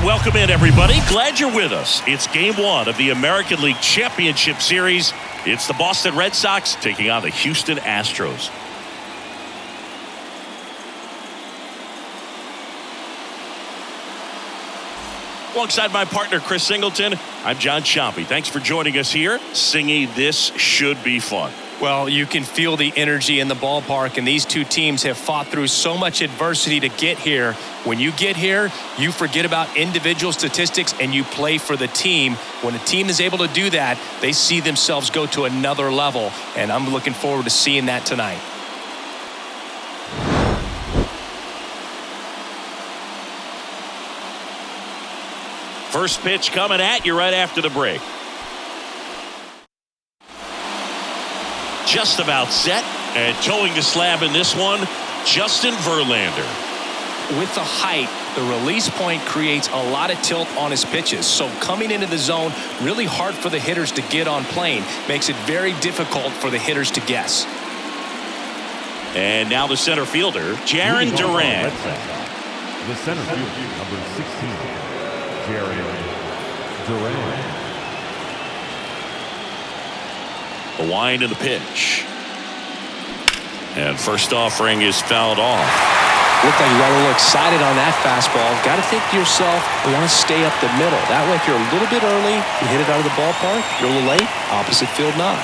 welcome in, everybody. Glad you're with us. It's Game 1 of the American League Championship Series. It's the Boston Red Sox taking on the Houston Astros. Alongside my partner, Chris Singleton, I'm John Chompy. Thanks for joining us here. Singy, this should be fun. Well, you can feel the energy in the ballpark, and these two teams have fought through so much adversity to get here. When you get here, you forget about individual statistics and you play for the team. When a team is able to do that, they see themselves go to another level, and I'm looking forward to seeing that tonight. First pitch coming at you right after the break. Just about set, and towing the slab in this one, Justin Verlander. With the height, the release point creates a lot of tilt on his pitches. So coming into the zone, really hard for the hitters to get on plane. Makes it very difficult for the hitters to guess. And now the center fielder, Jarren Duran. The center fielder, number 16, Jarren Duran. The wind of the pitch. And first offering is fouled off. Looked like you got a little excited on that fastball. Got to think to yourself, you want to stay up the middle. That way, if you're a little bit early, you hit it out of the ballpark. You're a little late, opposite field not.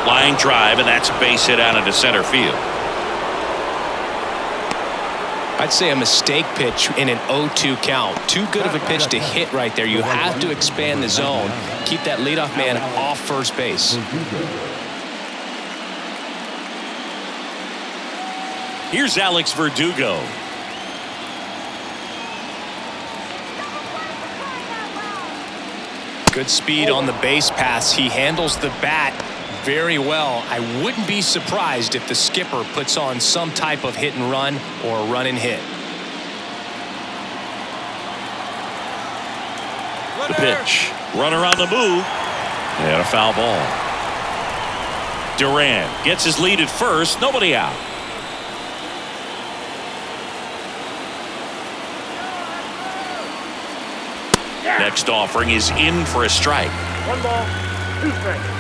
Line drive, and that's a base hit out into center field. I'd say a mistake pitch in an 0-2 count. Too good of a pitch to hit right there. You have to expand the zone. Keep that leadoff man off first base. Here's Alex Verdugo. Good speed on the base pass. He handles the bat very well. I wouldn't be surprised if the skipper puts on some type of hit and run or a run and hit. The pitch. Runner on the move. And a foul ball. Duran gets his lead at first. Nobody out. Next offering is in for a strike. 1 ball, 2 strikes.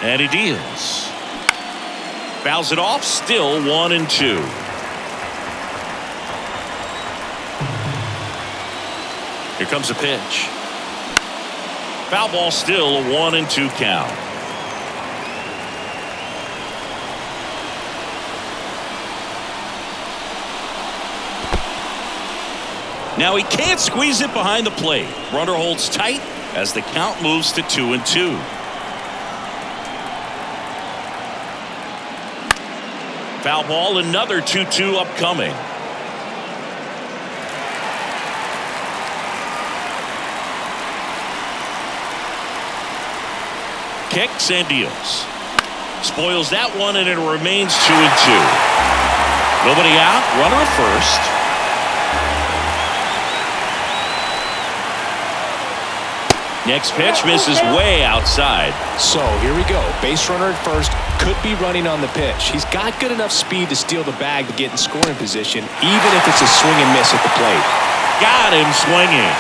And he deals. Fouls it off. Still 1-2. Here comes the pitch. Foul ball, still a 1-2 count. Now he can't squeeze it behind the plate. Runner holds tight as the count moves to 2-2. Foul ball, another 2-2 upcoming. Kicks and deals. Spoils that one, and it remains 2-2. Nobody out, runner at first. Next pitch misses way outside. So here we go. Base runner at first. Could be running on the pitch. He's got good enough speed to steal the bag to get in scoring position, even if it's a swing and miss at the plate. Got him swinging.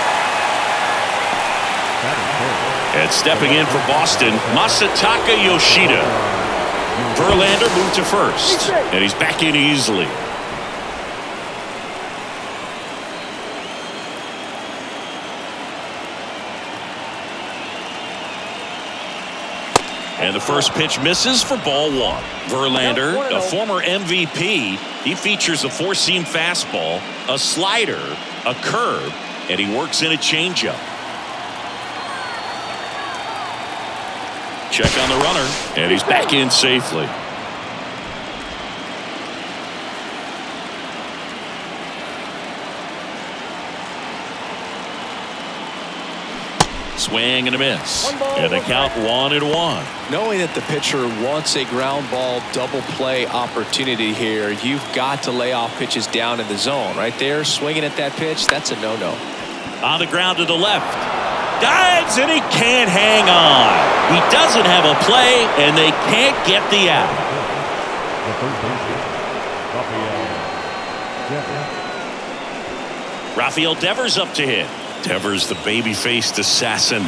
And stepping in for Boston, Masataka Yoshida. Verlander moved to first, and he's back in easily. And the first pitch misses for ball 1. Verlander, a former MVP, he features a 4-seam fastball, a slider, a curve, and he works in a changeup. Check on the runner, and he's back in safely. Swing and a miss. One ball, And the one count 1-1. Knowing that the pitcher wants a ground ball double play opportunity here, you've got to lay off pitches down in the zone. Right there, swinging at that pitch, that's a no-no. On the ground to the left. Dives, and he can't hang on. He doesn't have a play, and they can't get the out. The third baseman, Rafael Devers up to hit. Devers, the baby-faced assassin.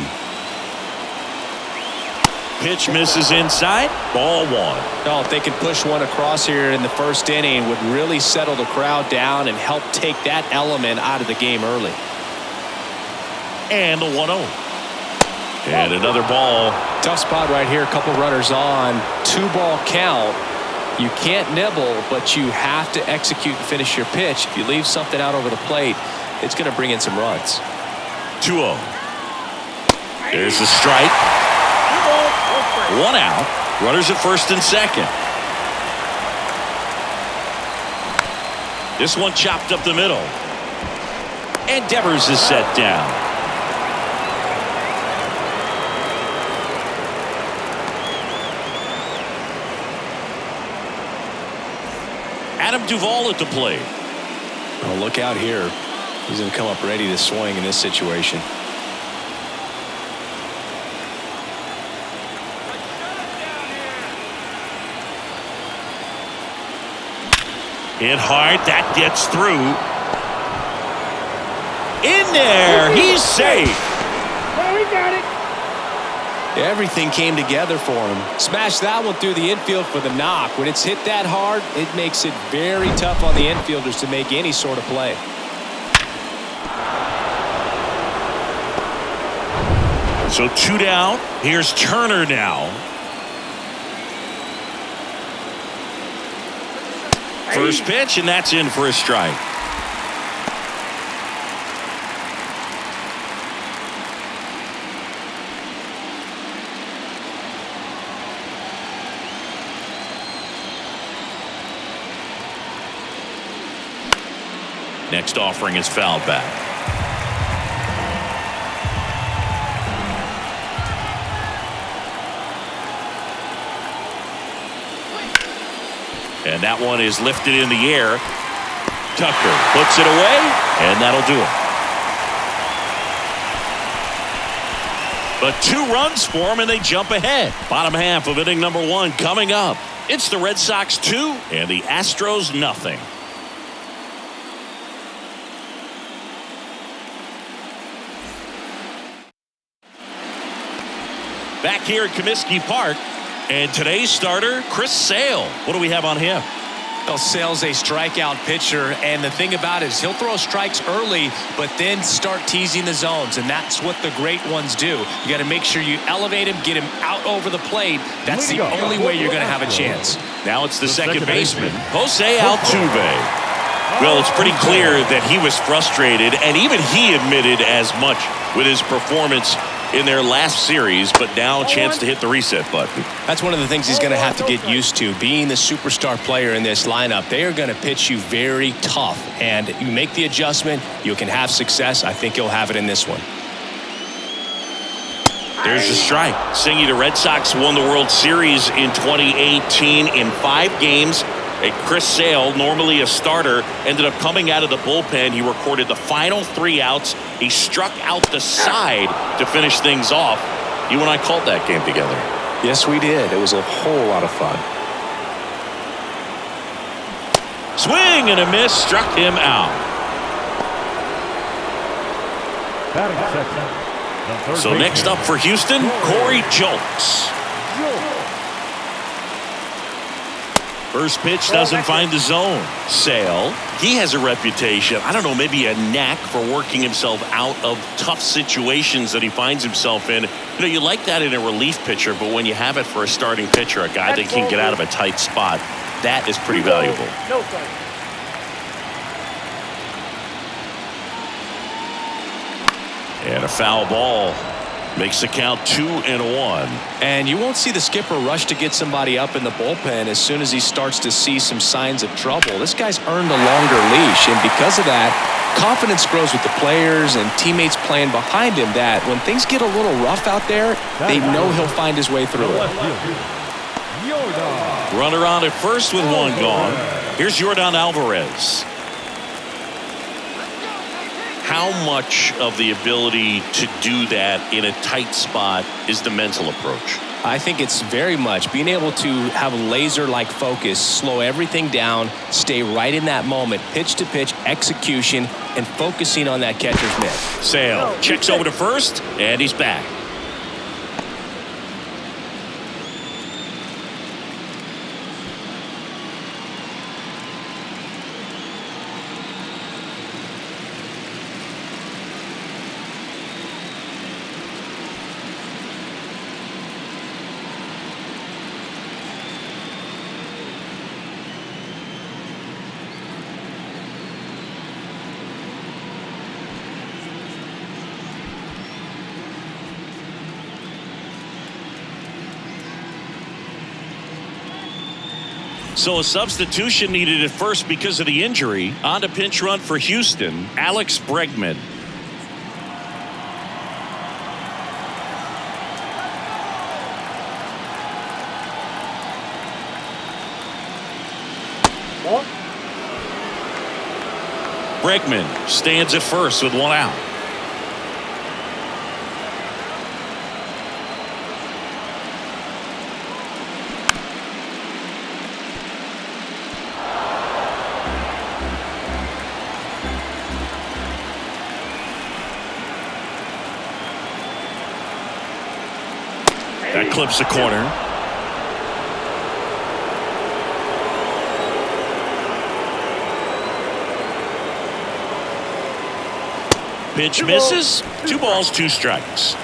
Pitch misses inside. Ball 1. Oh, if they can push one across here in the first inning, would really settle the crowd down and help take that element out of the game early. And a 1-0. And another ball. Tough spot right here. A couple runners on. 2-ball count. You can't nibble, but you have to execute and finish your pitch. If you leave something out over the plate, it's going to bring in some runs. 2-0. There's the strike. 1 out. Runners at first and second. This one chopped up the middle. And Devers is set down. Adam Duvall at the plate. Oh, look out here. He's going to come up ready to swing in this situation. Hit hard. That gets through. In there. He's safe. Well, we got it. Everything came together for him. Smashed that one through the infield for the knock. When it's hit that hard, it makes it very tough on the infielders to make any sort of play. So 2 down. Here's Turner now. First pitch, and that's in for a strike. Next offering is fouled back. And that one is lifted in the air. Tucker puts it away, and that'll do it. But 2 runs for them, and they jump ahead. Bottom half of inning number 1 coming up. It's the Red Sox 2 and the Astros nothing. Back here at Comiskey Park, and today's starter, Chris Sale. What do we have on him? Well, Sale's a strikeout pitcher, and the thing about it is he'll throw strikes early, but then start teasing the zones, and that's what the great ones do. You got to make sure you elevate him, get him out over the plate. That's the only way you're going to have a chance. Now it's the second baseman, Jose Altuve. Well, it's pretty clear that he was frustrated, and even he admitted as much with his performance in their last series, but now a chance to hit the reset button. That's one of the things he's going to have to get used to, being the superstar player in this lineup. They are going to pitch you very tough, and you make the adjustment, you can have success. I think he'll have it in this one. There's the strike. Singy, the Red Sox won the World Series in 2018 in 5 games. And Chris Sale, normally a starter, ended up coming out of the bullpen. He recorded the final 3 outs. He struck out the side to finish things off. You and I called that game together. Yes, we did. It was a whole lot of fun. Swing and a miss, struck him out. batting second. So next up for Houston, Corey Julks. First pitch doesn't find the zone. Sale, he has a reputation, I don't know, maybe a knack for working himself out of tough situations that he finds himself in. You know, you like that in a relief pitcher, but when you have it for a starting pitcher, a guy that can get out of a tight spot, that is pretty valuable. No strike. And a foul ball makes the count 2-1. And you won't see the skipper rush to get somebody up in the bullpen as soon as he starts to see some signs of trouble. This guy's earned a longer leash, and because of that, confidence grows with the players and teammates playing behind him that when things get a little rough out there, they know he'll find his way through it. Runner on at first with one gone. Here's Yordan Alvarez. How much of the ability to do that in a tight spot is the mental approach? I think it's very much being able to have laser-like focus, slow everything down, stay right in that moment, pitch to pitch, execution, and focusing on that catcher's mitt. Sale checks over to first, and he's back. So a substitution needed at first because of the injury. On to pinch run for Houston, Alex Bregman. Bregman stands at first with one out. That clips the corner. Pitch misses. 2 balls, 2 strikes.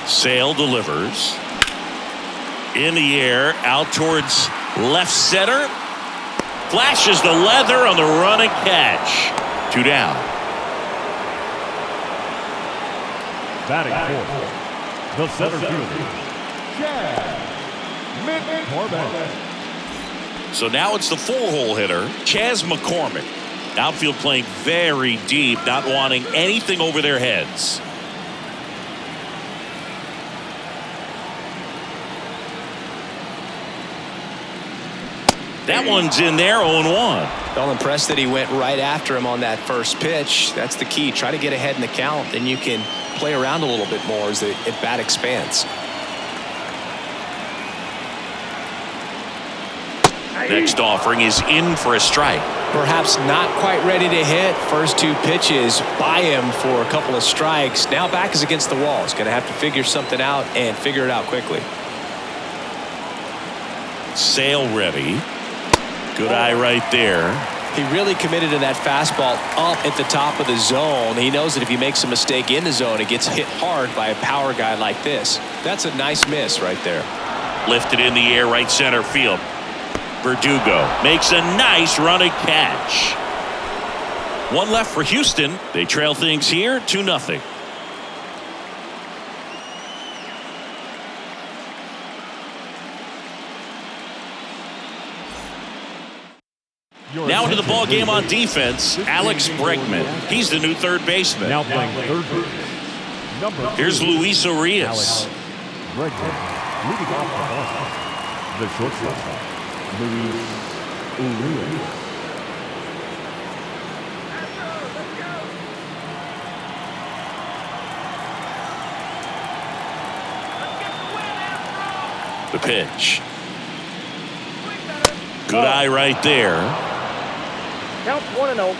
Sale delivers. In the air, out towards left center. Flashes the leather on the run and catch. 2 down. Batting fourth, the center fielder, Chad McCormick. So now it's the 4-hole hitter, Chas McCormick. Outfield playing very deep, not wanting anything over their heads. That one's in there, 0-1. Well, impressed that he went right after him on that first pitch. That's the key. Try to get ahead in the count, then you can play around a little bit more as the at-bat expands. Next offering is in for a strike. Perhaps not quite ready to hit. First 2 pitches by him for a couple of strikes. Now back is against the wall. He's going to have to figure something out and figure it out quickly. Sale ready. Good eye right there. He really committed to that fastball up at the top of the zone. He knows that if he makes a mistake in the zone, it gets hit hard by a power guy like this. That's a nice miss right there. Lifted in the air, right center field. Verdugo makes a nice running catch. 1 left for Houston. They trail things here 2-0. Now into the ball game on defense, Alex Bregman. He's the new third baseman. Now playing third base, number 2, Here's Luis Urias. Bregman, leading off the ball, the shortstop, Luis Urias. The pitch. Good eye right there. Count 1-0.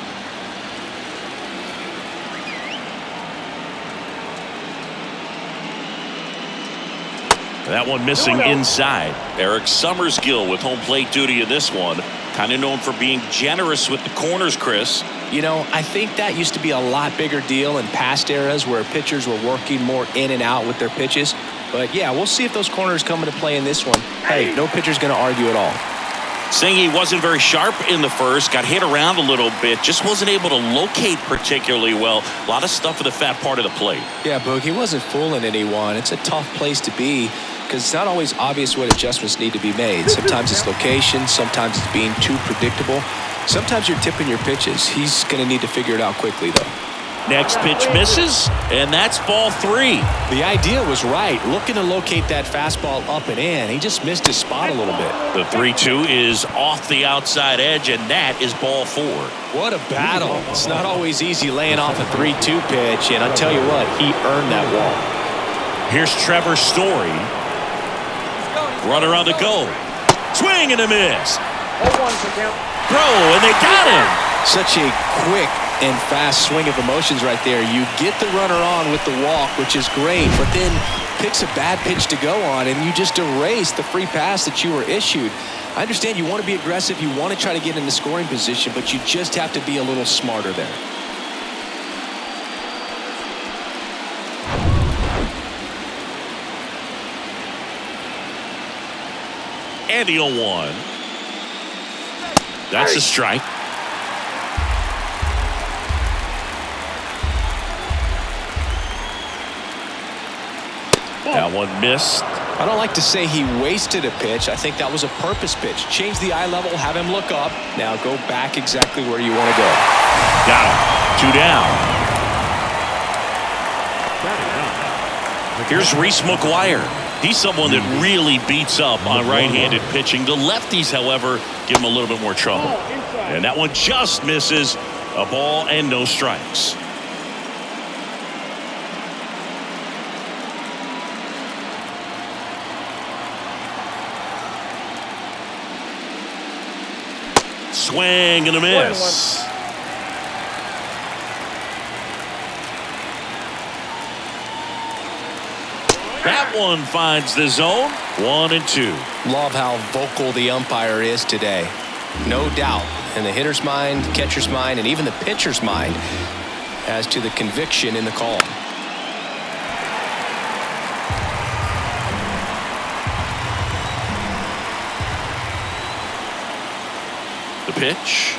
That one missing inside. Eric Summersgill with home plate duty in this one. Kind of known for being generous with the corners, Chris. You know, I think that used to be a lot bigger deal in past eras where pitchers were working more in and out with their pitches. But yeah, we'll see if those corners come into play in this one. Hey, no pitcher's going to argue at all. Saying he wasn't very sharp in the first, got hit around a little bit, just wasn't able to locate particularly well. A lot of stuff for the fat part of the plate. Yeah, Boog, he wasn't fooling anyone. It's a tough place to be because it's not always obvious what adjustments need to be made. Sometimes it's location, sometimes it's being too predictable. Sometimes you're tipping your pitches. He's going to need to figure it out quickly, though. Next pitch misses, and that's ball 3. The idea was right, looking to locate that fastball up and in. He just missed his spot a little bit. The 3-2 is off the outside edge, and that is ball 4. What a battle. It's not always easy laying off a 3-2 pitch, and I'll tell you what, he earned that walk. Here's Trevor Story. Runner on the go. Swing and a miss. Throw, and they got him. Such a quick and fast swing of emotions right there. You get the runner on with the walk, which is great, but then picks a bad pitch to go on, and you just erase the free pass that you were issued. I understand you want to be aggressive, you want to try to get in the scoring position, but you just have to be a little smarter there. And the 0-1. That's a strike. That one missed. I don't like to say he wasted a pitch. I think that was a purpose pitch. Change the eye level, have him look up. Now go back exactly where you want to go. Got him. 2 down. Here's Reese McGuire. He's someone that really beats up on right-handed pitching. The lefties, however, give him a little bit more trouble. And that one just misses. A ball and no strikes. Swing and a miss. That one finds the zone. 1-2. Love how vocal the umpire is today. No doubt in the hitter's mind, catcher's mind, and even the pitcher's mind as to the conviction in the call. The pitch.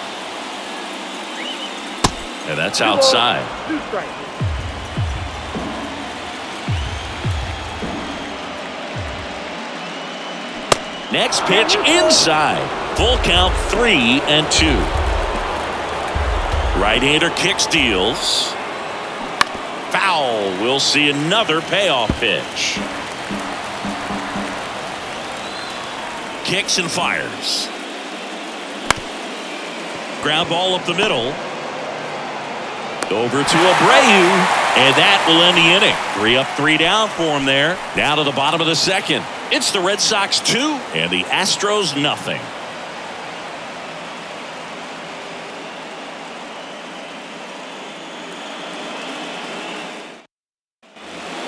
And that's outside. Next pitch inside. Full count 3-2. Right-hander kicks, deals. Foul. We'll see another payoff pitch. Kicks and fires. Ground ball up the middle. Over to Abreu, and that will end the inning. 3 up, 3 down for him there. Now to the bottom of the second. It's the Red Sox 2 and the Astros nothing.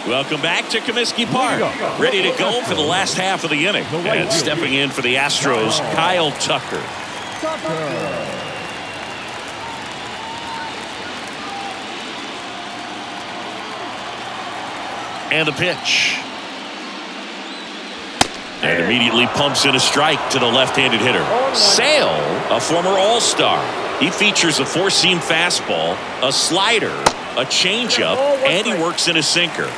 Welcome back to Comiskey Park. Ready to go for the last half of the inning. And stepping in for the Astros, Kyle Tucker. And the pitch. And immediately pumps in a strike to the left-handed hitter. Sale, a former All-Star. He features a 4-seam fastball, a slider, a changeup, and he works in a sinker.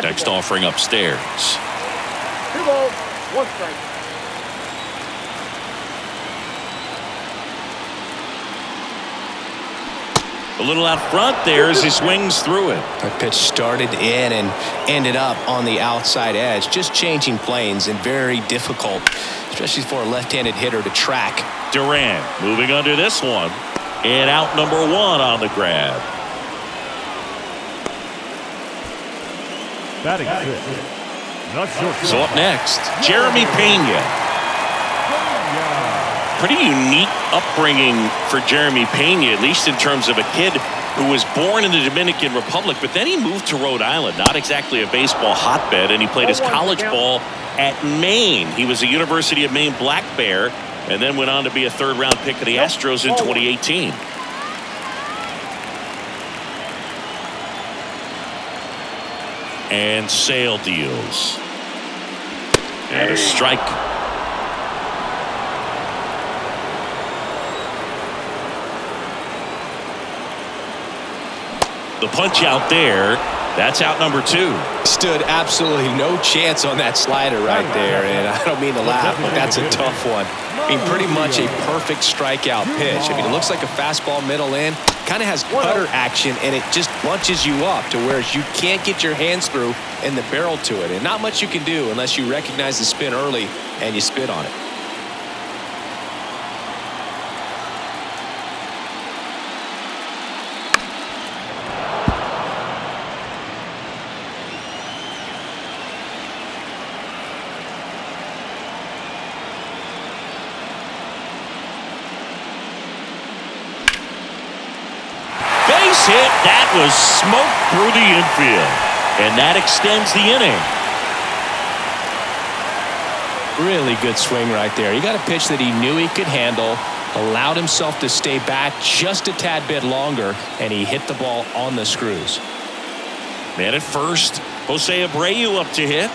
Next offering upstairs. 2 balls, 1 strike. A little out front there as he swings through it. That pitch started in and ended up on the outside edge. Just changing planes and very difficult, especially for a left-handed hitter to track. Duran moving under this one. And out number 1 on the grab. Batting 6. Not short. So up next, Jeremy Pena. Pretty unique upbringing for Jeremy Pena, at least in terms of a kid who was born in the Dominican Republic, but then he moved to Rhode Island, not exactly a baseball hotbed, and he played his college ball at Maine. He was a University of Maine Black Bear, and then went on to be a 3rd-round pick of the Astros in 2018. And Sale deals. And a strike. The punch out there. That's out number 2. Stood absolutely no chance on that slider right there, and I don't mean to laugh, but that's a tough one. I mean, pretty much a perfect strikeout pitch. I mean, it looks like a fastball middle in, kind of has cutter action, and it just bunches you up to where you can't get your hands through and the barrel to it, and not much you can do unless you recognize the spin early and you spit on it. Hit. That was smoke through the infield, and that extends the inning. Really good swing right there. He got a pitch that he knew he could handle, allowed himself to stay back just a tad bit longer, and he hit the ball on the screws. Man at first, Jose Abreu up to hit.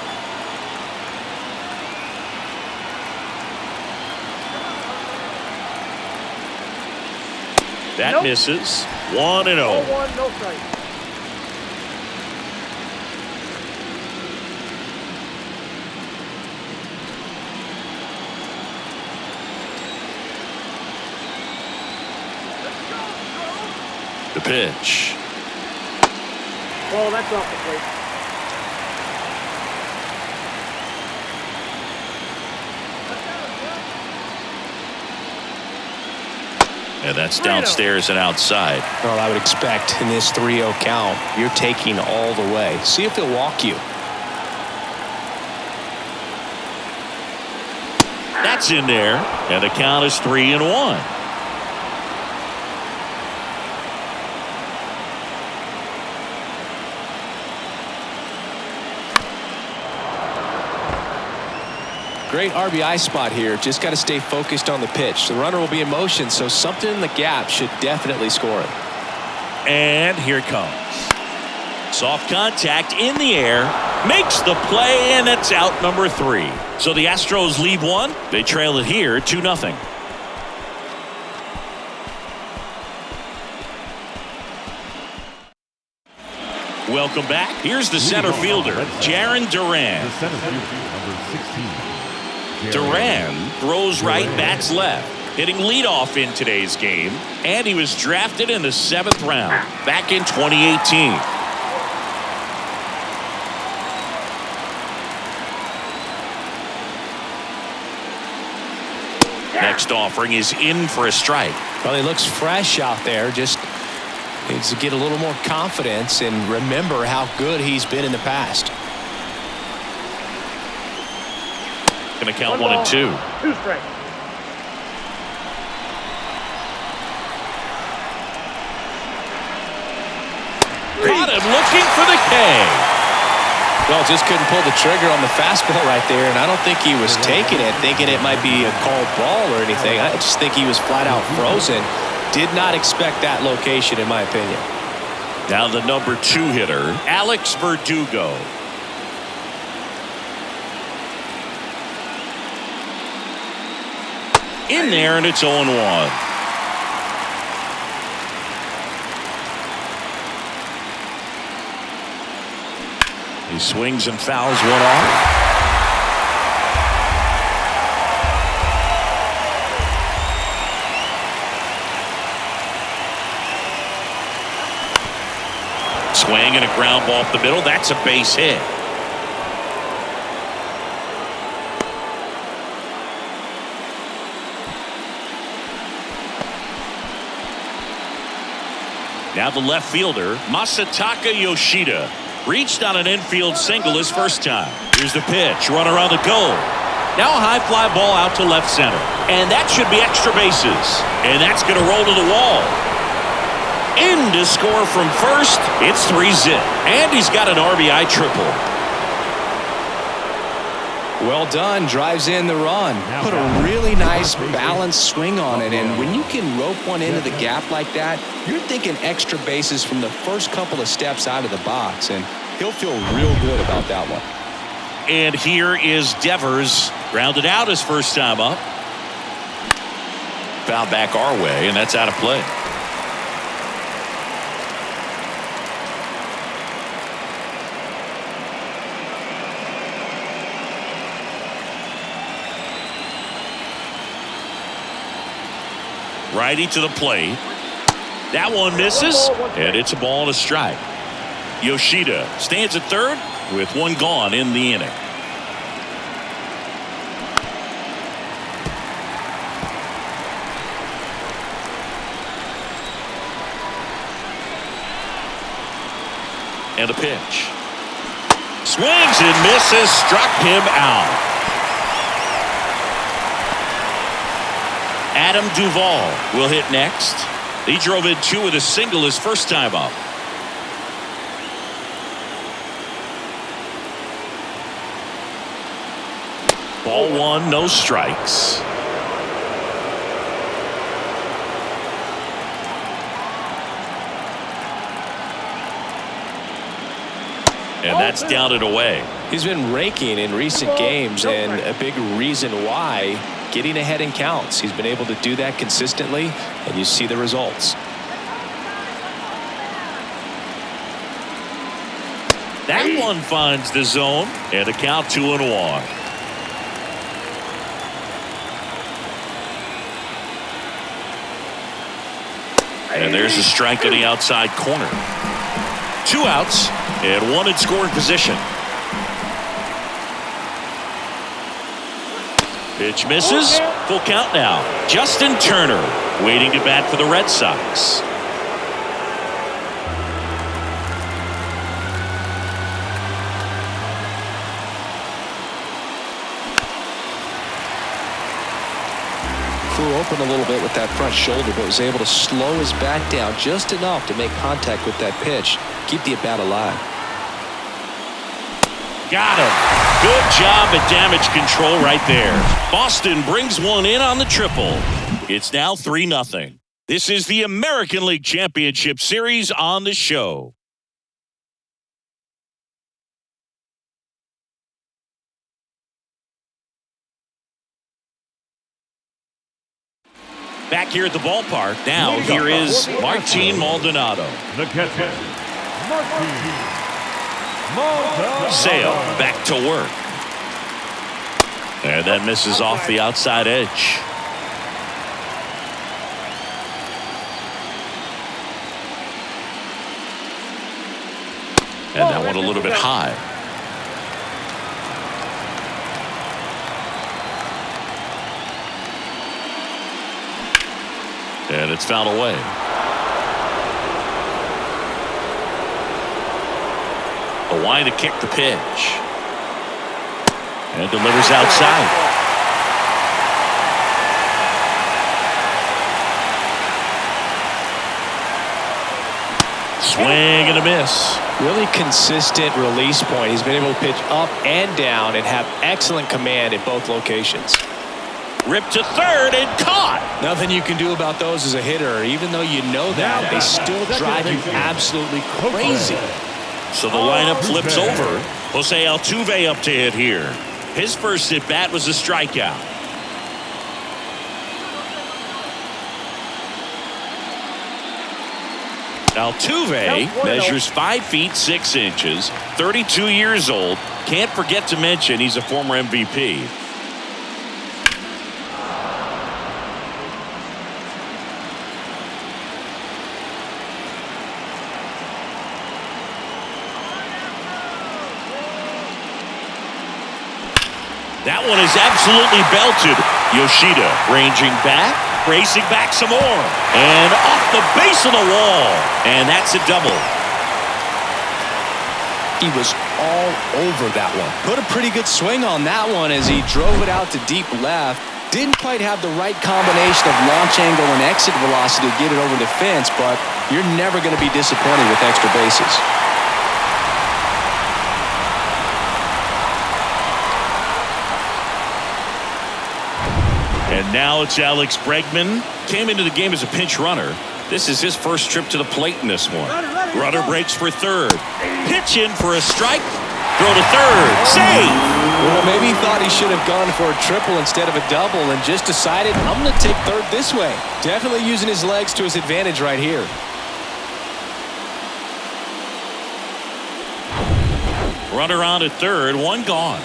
That misses. 1-0. 1, no strike. The pitch. Oh, that's off the plate. Yeah, that's downstairs and outside. Well, I would expect in this 3-0 count, you're taking all the way. See if he'll walk you. That's in there, and the count is 3-1. Great RBI spot here. Just got to stay focused on the pitch. The runner will be in motion, so something in the gap should definitely score it. And here it comes. Soft contact in the air. Makes the play, and it's out number 3. So the Astros lead 1. They trail it here 2-0. Welcome back. Here's the center fielder, Jarren Duran. The center fielder, number 16. Duran throws right, bats left, hitting leadoff in today's game, and he was drafted in the 7th round back in 2018. Next offering is in for a strike. Well, he looks fresh out there. Just needs to get a little more confidence and remember how good he's been in the past. Going to count 1 and 2. 2 strikes. Got him looking for the K. Well, just couldn't pull the trigger on the fastball right there, and I don't think he was taking it, thinking it might be a called ball or anything. I just think he was flat out frozen. Did not expect that location, in my opinion. Now the number 2 hitter, Alex Verdugo. In there, and it's 0-1. He swings and fouls one off. Swing and a ground ball up the middle. That's a base hit. Now the left fielder, Masataka Yoshida, reached on an infield single his first time. Here's the pitch, run around the goal. Now a high fly ball out to left center. And that should be extra bases. And that's going to roll to the wall. In to score from first, it's 3-zip. And he's got an RBI triple. Well done, drives in the run. Put a really nice balanced swing on it, and when you can rope one into the gap like that, you're thinking extra bases from the first couple of steps out of the box, and he'll feel real good about that one. And here is Devers, grounded out his first time up. Foul back our way, and that's out of play. Righty to the plate. That one misses, and it's a ball and a strike. Yoshida stands at third with one gone in the inning. And a pitch. Swings and misses, struck him out. Adam Duvall will hit next. He drove in two with a single his first time up. Ball one, no strikes. And that's down and away. He's been raking in recent games, and a big reason why, getting ahead in counts. He's been able to do that consistently, and you see the results. That one finds the zone, and a count 2-1. And there's a strike on the outside corner. 2 outs and one in scoring position. Pitch misses. Full count now. Justin Turner waiting to bat for the Red Sox. Flew open a little bit with that front shoulder, but was able to slow his bat down just enough to make contact with that pitch. Keep the at-bat alive. Got him. Good job at damage control right there. Boston brings one in on the triple. It's now 3-0. This is the American League Championship Series on the show. Back here at the ballpark, now here is Martin Maldonado. The catcher, Martin Maldonado. Sale back to work. And that misses off the outside edge. And that one a little bit high. And it's fouled away. Away to kick the pitch. And delivers outside. Swing and a miss. Really consistent release point. He's been able to pitch up and down and have excellent command in both locations. Ripped to third and caught. Nothing you can do about those as a hitter. Even though you know that, they still drive you absolutely crazy. So the lineup flips over. Jose Altuve up to hit here. His first at bat was a strikeout. Altuve measures 5 feet 6 inches, 32 years old. Can't forget to mention he's a former MVP. That one is absolutely belted. Yoshida ranging back, racing back some more. And off the base of the wall. And that's a double. He was all over that one. Put a pretty good swing on that one as he drove it out to deep left. Didn't quite have the right combination of launch angle and exit velocity to get it over the fence, but you're never going to be disappointed with extra bases. And now it's Alex Bregman. Came into the game as a pinch runner. This is his first trip to the plate in this one. Runner breaks for third. Pitch in for a strike. Throw to third. Save. Well, maybe he thought he should have gone for a triple instead of a double and just decided, I'm going to take third this way. Definitely using his legs to his advantage right here. Runner on at third. One gone.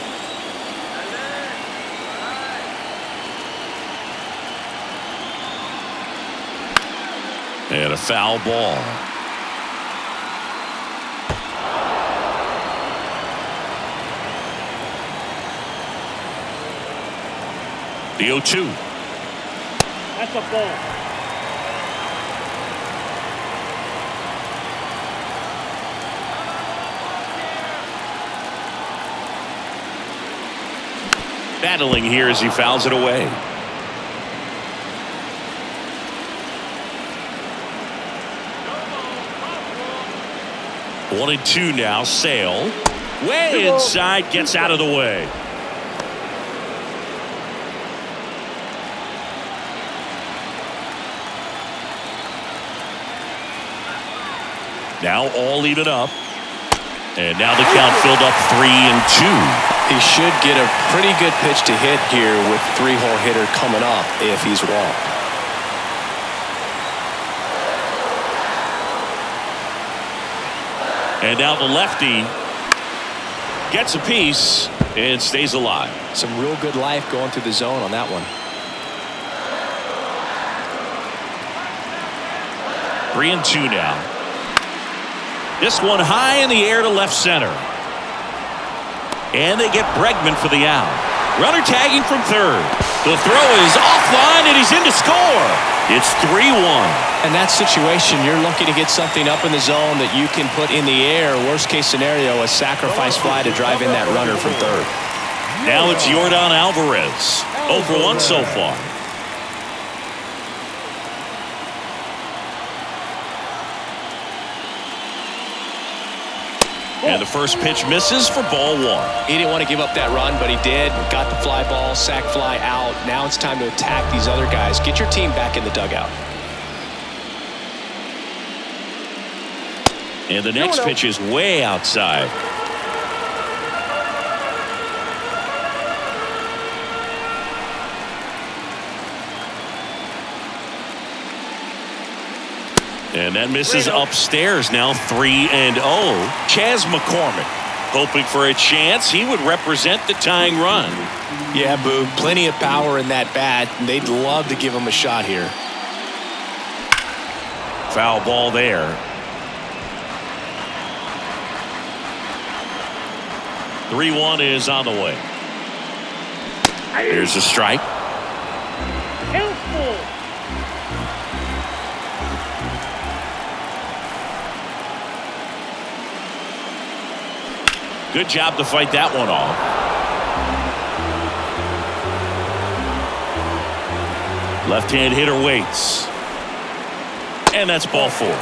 And a foul ball. The 0-2. That's a ball. Battling here as he fouls it away. One and two now. Sale. Way inside. Gets out of the way. Now all even up. And now the count filled up 3-2. He should get a pretty good pitch to hit here with three-hole hitter coming up if he's walked. And now the lefty gets a piece and stays alive. Some real good life going through the zone on that one. 3-2 now. This one high in the air to left center. And they get Bregman for the out. Runner tagging from third. The throw is offline and he's in to score. It's 3-1. In that situation, you're lucky to get something up in the zone that you can put in the air. Worst case scenario, a sacrifice fly to drive in that runner from third. Now it's Yordan Alvarez. 0 for 1 so far. And the first pitch misses for ball one. He didn't want to give up that run, but he did. Got the fly ball, sac fly out. Now it's time to attack these other guys. Get your team back in the dugout. And the next pitch is way outside. And that misses upstairs now. 3-0. Chas McCormick hoping for a chance. He would represent the tying run. Yeah, Boo. Plenty of power in that bat. They'd love to give him a shot here. Foul ball there. The 3-1 is on the way. Here's a strike. Helpful. Good job to fight that one off. Left-hand hitter waits. And that's ball four.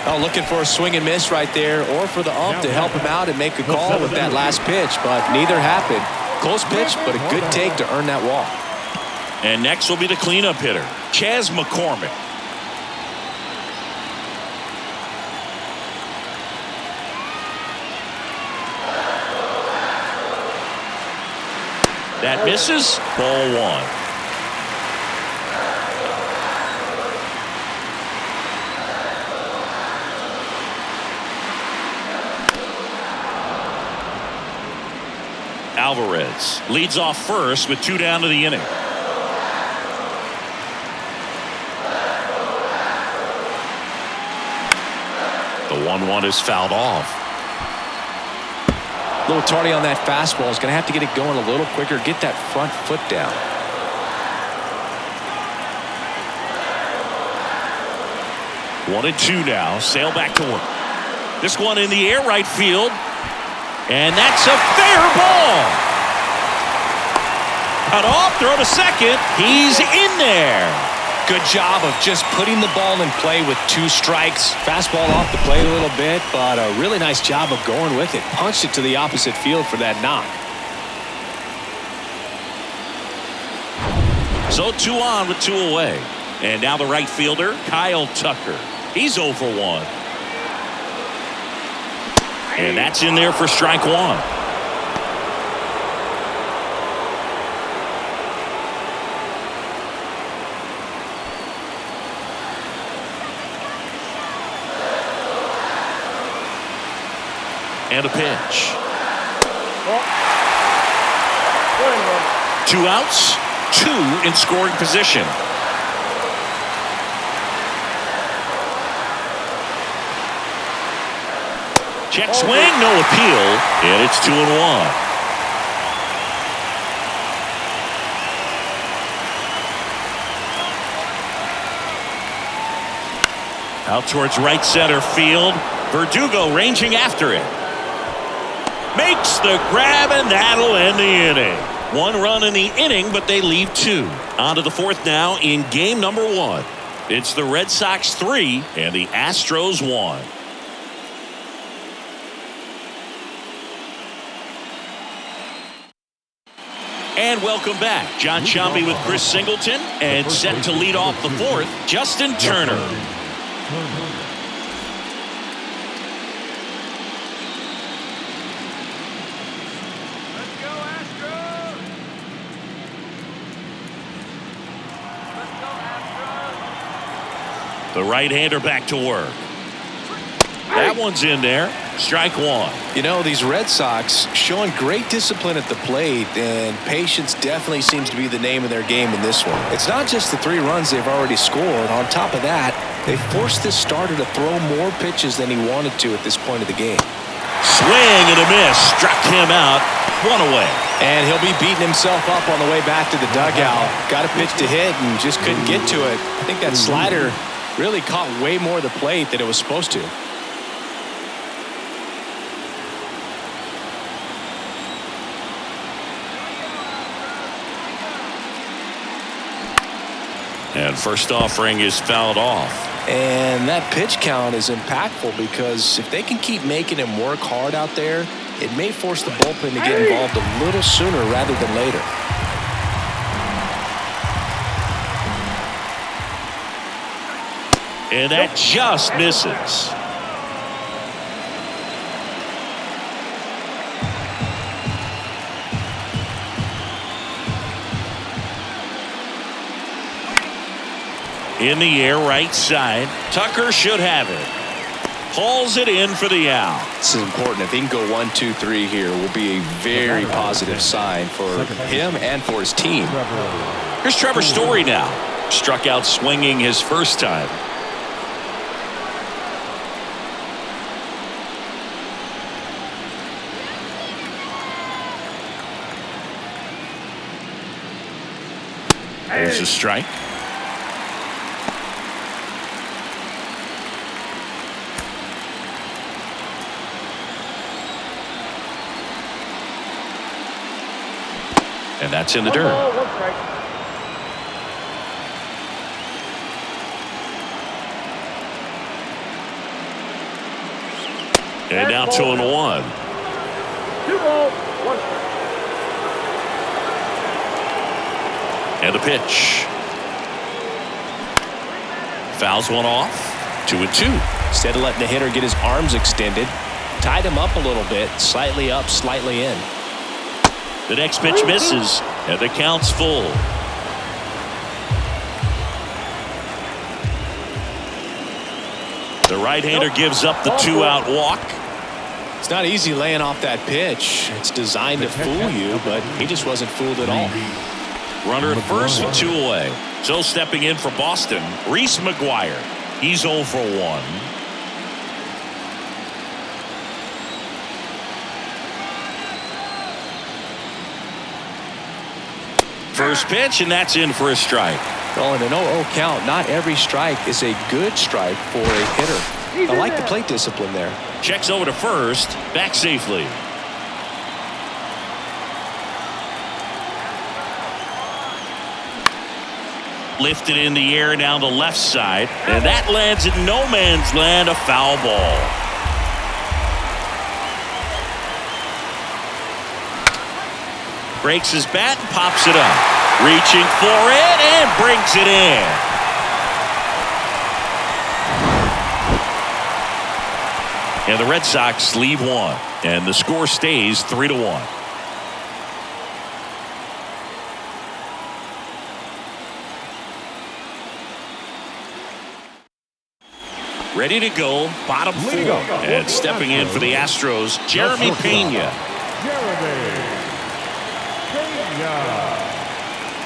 Oh, looking for a swing and miss right there, or for the ump to help him out and make a call with that last pitch, but neither happened. Close pitch, but a good take to earn that walk. And next will be the cleanup hitter, Chas McCormick. That misses. Ball one. Alvarez leads off first with 2 down to the inning. The 1-1 is fouled off. A little tardy on that fastball. Is going to have to get it going a little quicker. Get that front foot down. One and two now. Sale back to work. This one in the air, right field. And that's a fair ball. Cut off, throw to second. He's in there. Good job of just putting the ball in play with 2 strikes. Fastball off the plate a little bit, but a really nice job of going with it. Punched it to the opposite field for that knock. So 2 on with 2 away. And now the right fielder, Kyle Tucker. He's 0 for 1. And that's in there for strike one. And a pitch. 2 outs, 2 in scoring position. Check swing, no appeal, and it's 2-1. Out towards right center field. Verdugo ranging after it. Makes the grab, and that'll end the inning. 1 run in the inning, but they leave 2. On to the 4th now in game number 1. It's the Red Sox 3 and the Astros 1. And welcome back. John Sciambi with Chris Singleton, and set to lead off the 4th, Justin Turner. Let's go Astros! Let's go Astros! The right-hander back to work. That one's in there. Strike one. You know, these Red Sox showing great discipline at the plate, and patience definitely seems to be the name of their game in this one. It's not just the 3 runs they've already scored. On top of that, they forced this starter to throw more pitches than he wanted to at this point of the game. Swing and a miss. Struck him out. 1 away. And he'll be beating himself up on the way back to the dugout. Got a pitch to hit and just couldn't get to it. I think that slider really caught way more of the plate than it was supposed to. And first offering is fouled off. And that pitch count is impactful because if they can keep making him work hard out there, it may force the bullpen to get involved a little sooner rather than later. And that just misses. In the air, right side. Tucker should have it. Hauls it in for the out. This is important. If he can go 1, 2, 3 here, will be a very positive sign for him and for his team. Here's Trevor Story now. Struck out swinging his first time. There's a strike. And that's in the dirt. And now 2-1. 2 balls, 1 strike. And a pitch. Fouls one off. 2-2. Instead of letting the hitter get his arms extended, tied him up a little bit, slightly up, slightly in. The next pitch misses, and the count's full. The right-hander gives up the 2-out walk. It's not easy laying off that pitch. It's designed to fool you, but he just wasn't fooled at all. Runner at first with 2 away. So stepping in for Boston, Reese McGuire. He's 0 for 1. First pitch, and that's in for a strike. Well, in an 0-0 count, not every strike is a good strike for a hitter. I like the plate discipline there. Checks over to first, back safely. Lifted in the air down the left side, and that lands in no man's land, a foul ball. Breaks his bat and pops it up. Reaching for it and brings it in. And the Red Sox lead one. And the score stays 3-1. Ready to go, bottom four. And stepping in for the Astros, Jeremy Pena.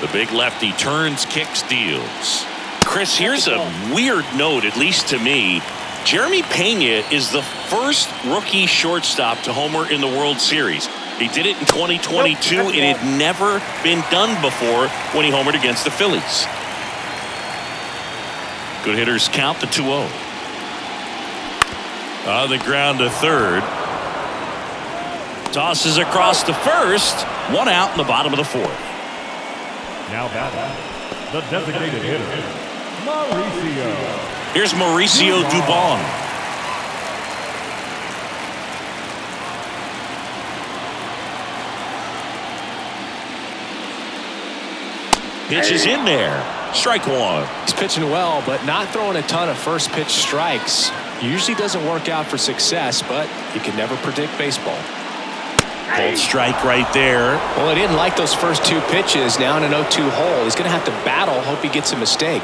The big lefty turns, kicks, deals. Chris, here's a weird note, at least to me. Jeremy Pena is the first rookie shortstop to homer in the World Series. He did it in 2022. It had never been done before when he homered against the Phillies. Good hitters count the 2-0. On the ground to third. Tosses across to first. One out in the bottom of the fourth. Now batting, the designated hitter, Mauricio. Here's Mauricio Dubon. Pitch is in there. Strike one. He's pitching well, but not throwing a ton of first pitch strikes. Usually doesn't work out for success, but you can never predict baseball. Cold strike right there. Well, he didn't like those first two pitches. Now in an 0-2 hole, he's going to have to battle. Hope he gets a mistake.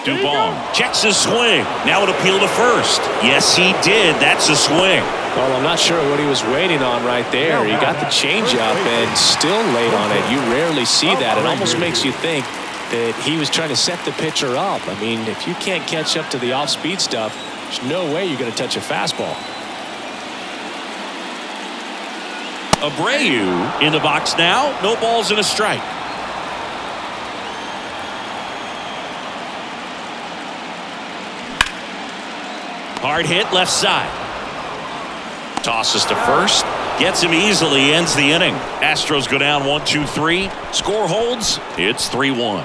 Dubon checks his swing. Now it appeal to first. Yes, he did. That's a swing. Well, I'm not sure what he was waiting on right there. He got the changeup and still late on it. You rarely see that. It almost makes you think that he was trying to set the pitcher up. I mean, if you can't catch up to the off-speed stuff, there's no way you're going to touch a fastball. Abreu in the box now. No balls and a strike. Hard hit left side. Tosses to first. Gets him easily. Ends the inning. Astros go down 1-2-3. Score holds. It's 3-1.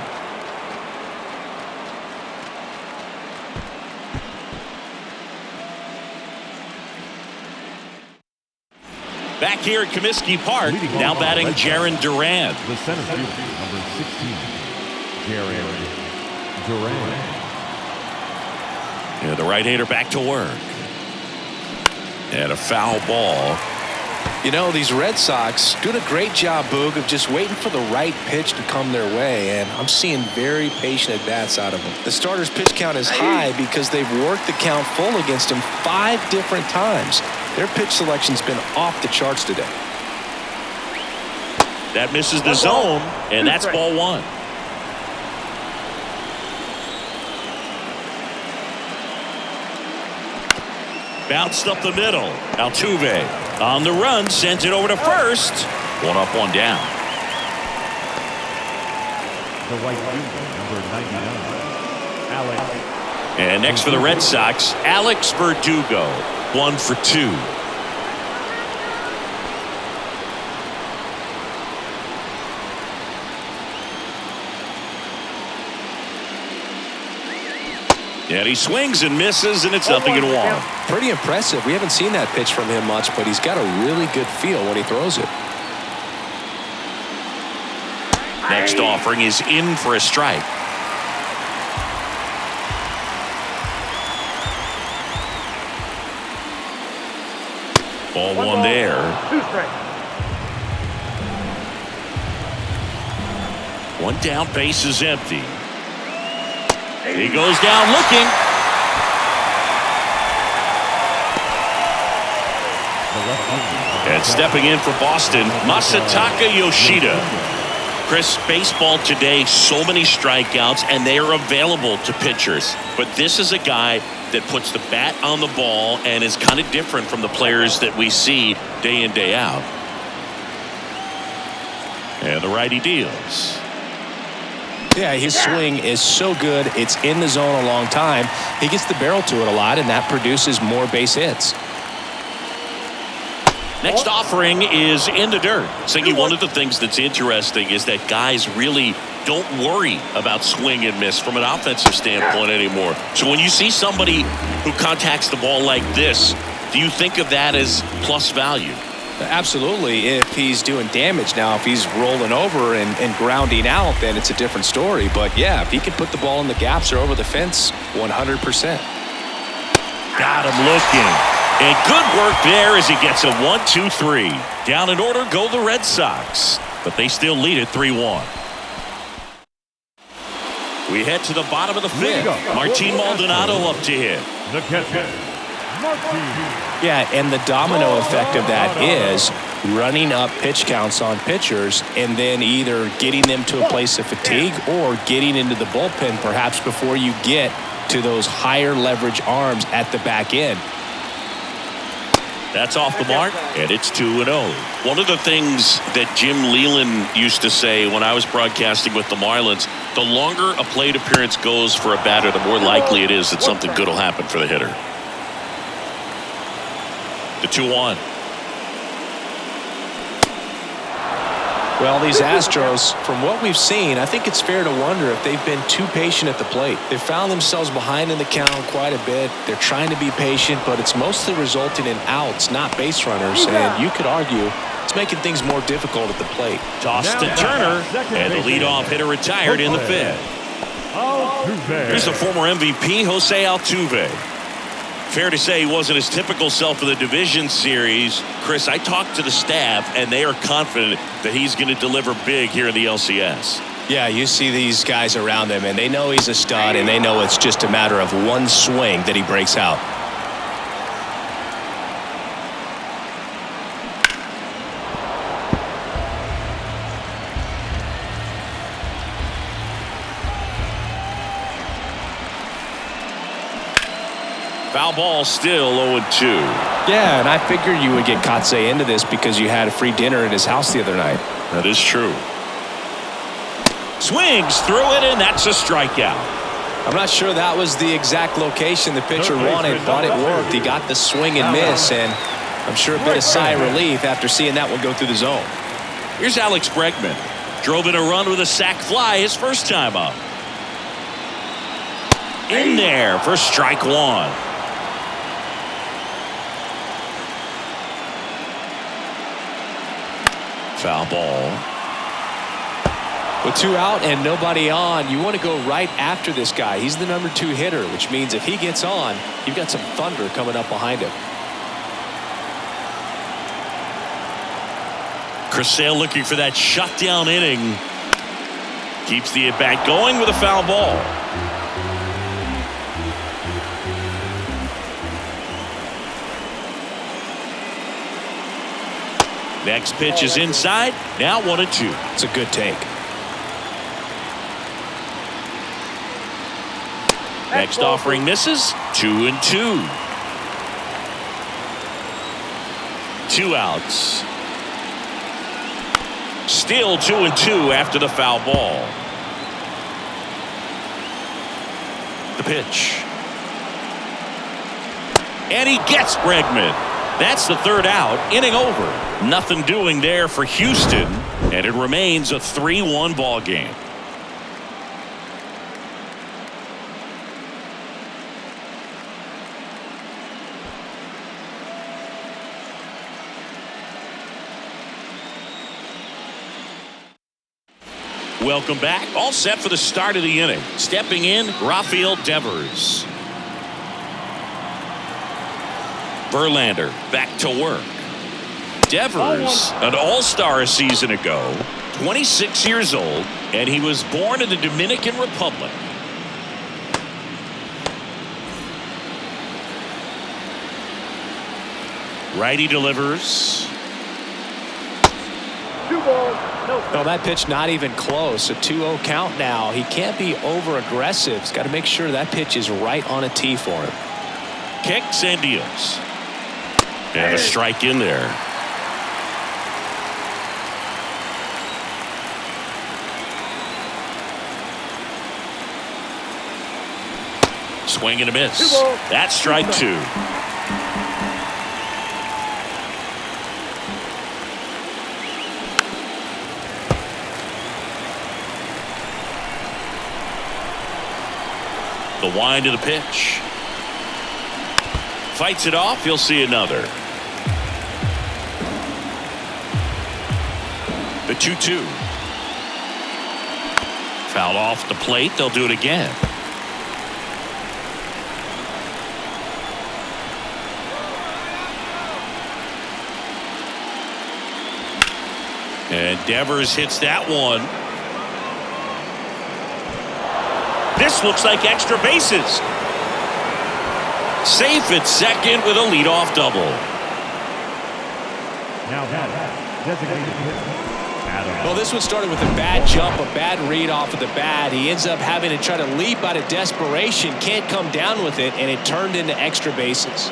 Back here at Comiskey Park, now batting Jarren Duran. The center fielder, number 16, Jarren Duran. Yeah, the right-hander back to work. And a foul ball. You know, these Red Sox doing a great job, Boog, of just waiting for the right pitch to come their way, and I'm seeing very patient at-bats out of them. The starter's pitch count is high because they've worked the count full against him 5 different times. Their pitch selection's been off the charts today. That misses the zone, and that's ball one. Bounced up the middle. Altuve on the run, sends it over to first. One up, one down. The right fielder, number 99, Alex. And next for the Red Sox, Alex Verdugo. 1 for 2. And he swings and misses, and it's 0-1. Pretty impressive. We haven't seen that pitch from him much, but he's got a really good feel when he throws it. Next offering is in for a strike. Ball one there. 2 strikes. One down, base is empty. He goes down looking. And stepping in for Boston, Masataka Yoshida. Chris, baseball today, so many strikeouts, and they are available to pitchers. But this is a guy that puts the bat on the ball and is kind of different from the players that we see day in, day out. And the righty deals. Yeah, his swing is so good. It's in the zone a long time. He gets the barrel to it a lot, and that produces more base hits. Next offering is in the dirt. Singy, one of the things that's interesting is that guys really don't worry about swing and miss from an offensive standpoint anymore. So when you see somebody who contacts the ball like this, do you think of that as plus value? Absolutely, if he's doing damage. Now, if he's rolling over and grounding out, then it's a different story. But, yeah, if he can put the ball in the gaps or over the fence, 100%. Got him looking. And good work there as he gets a 1-2-3. Down in order go the Red Sox. But they still lead it 3-1. We head to the bottom of the fifth. Martin Maldonado up to hit. The catcher, Martin. Yeah, and the domino effect of that is running up pitch counts on pitchers and then either getting them to a place of fatigue or getting into the bullpen perhaps before you get to those higher leverage arms at the back end. That's off the mark, and it's 2-0. One of the things that Jim Leland used to say when I was broadcasting with the Marlins, the longer a plate appearance goes for a batter, the more likely it is that something good will happen for the hitter. The 2-1. Well, these Astros, from what we've seen, I think it's fair to wonder if they've been too patient at the plate. They've found themselves behind in the count quite a bit. They're trying to be patient, but it's mostly resulting in outs, not base runners. And you could argue it's making things more difficult at the plate. Toss to Turner, and the leadoff hitter retired in the fifth. Here's the former MVP, Jose Altuve. Fair to say he wasn't his typical self in the division series. Chris, I talked to the staff, and they are confident that he's going to deliver big here in the LCS. Yeah, you see these guys around him, and they know he's a stud, and they know it's just a matter of one swing that he breaks out. Foul ball, still 0-2. Yeah, and I figured you would get Kotsay into this because you had a free dinner at his house the other night. That is true. Swings through it, and that's a strikeout. I'm not sure that was the exact location the pitcher wanted, but it worked. He got the swing and miss, and I'm sure a bit of sigh of relief after seeing that one go through the zone. Here's Alex Bregman. Drove in a run with a sac fly his first time up. In there for strike one. Foul ball. With 2 out and nobody on, you want to go right after this guy. He's the number 2 hitter, which means if he gets on, you've got some thunder coming up behind him. Chris Sale looking for that shutdown inning. Keeps the at-bat going with a foul ball. Next pitch is inside. Now 1-2. It's a good take. Next offering misses. 2-2. 2 outs. Still 2-2 after the foul ball. The pitch. And he gets Bregman. That's the 3rd out. Inning over. Nothing doing there for Houston. And it remains a 3-1 ball game. Welcome back. All set for the start of the inning. Stepping in, Rafael Devers. Verlander back to work. Devers, an all-star a season ago, 26 years old, and he was born in the Dominican Republic. Righty delivers. 2 balls, no. No, that pitch not even close. A 2-0 count now. He can't be over-aggressive. He's got to make sure that pitch is right on a tee for him. Kicks and deals. And a strike in there. Swing and a miss. That's strike 2. The wind of the pitch. Fights it off. You'll see another. The 2-2. Foul off the plate. They'll do it again. And Devers hits that one. This looks like extra bases. Safe at second with a leadoff double. Now that designated hitter, Adam. Well, this one started with a bad jump, a bad read off of the bat. He ends up having to try to leap out of desperation, can't come down with it, and it turned into extra bases.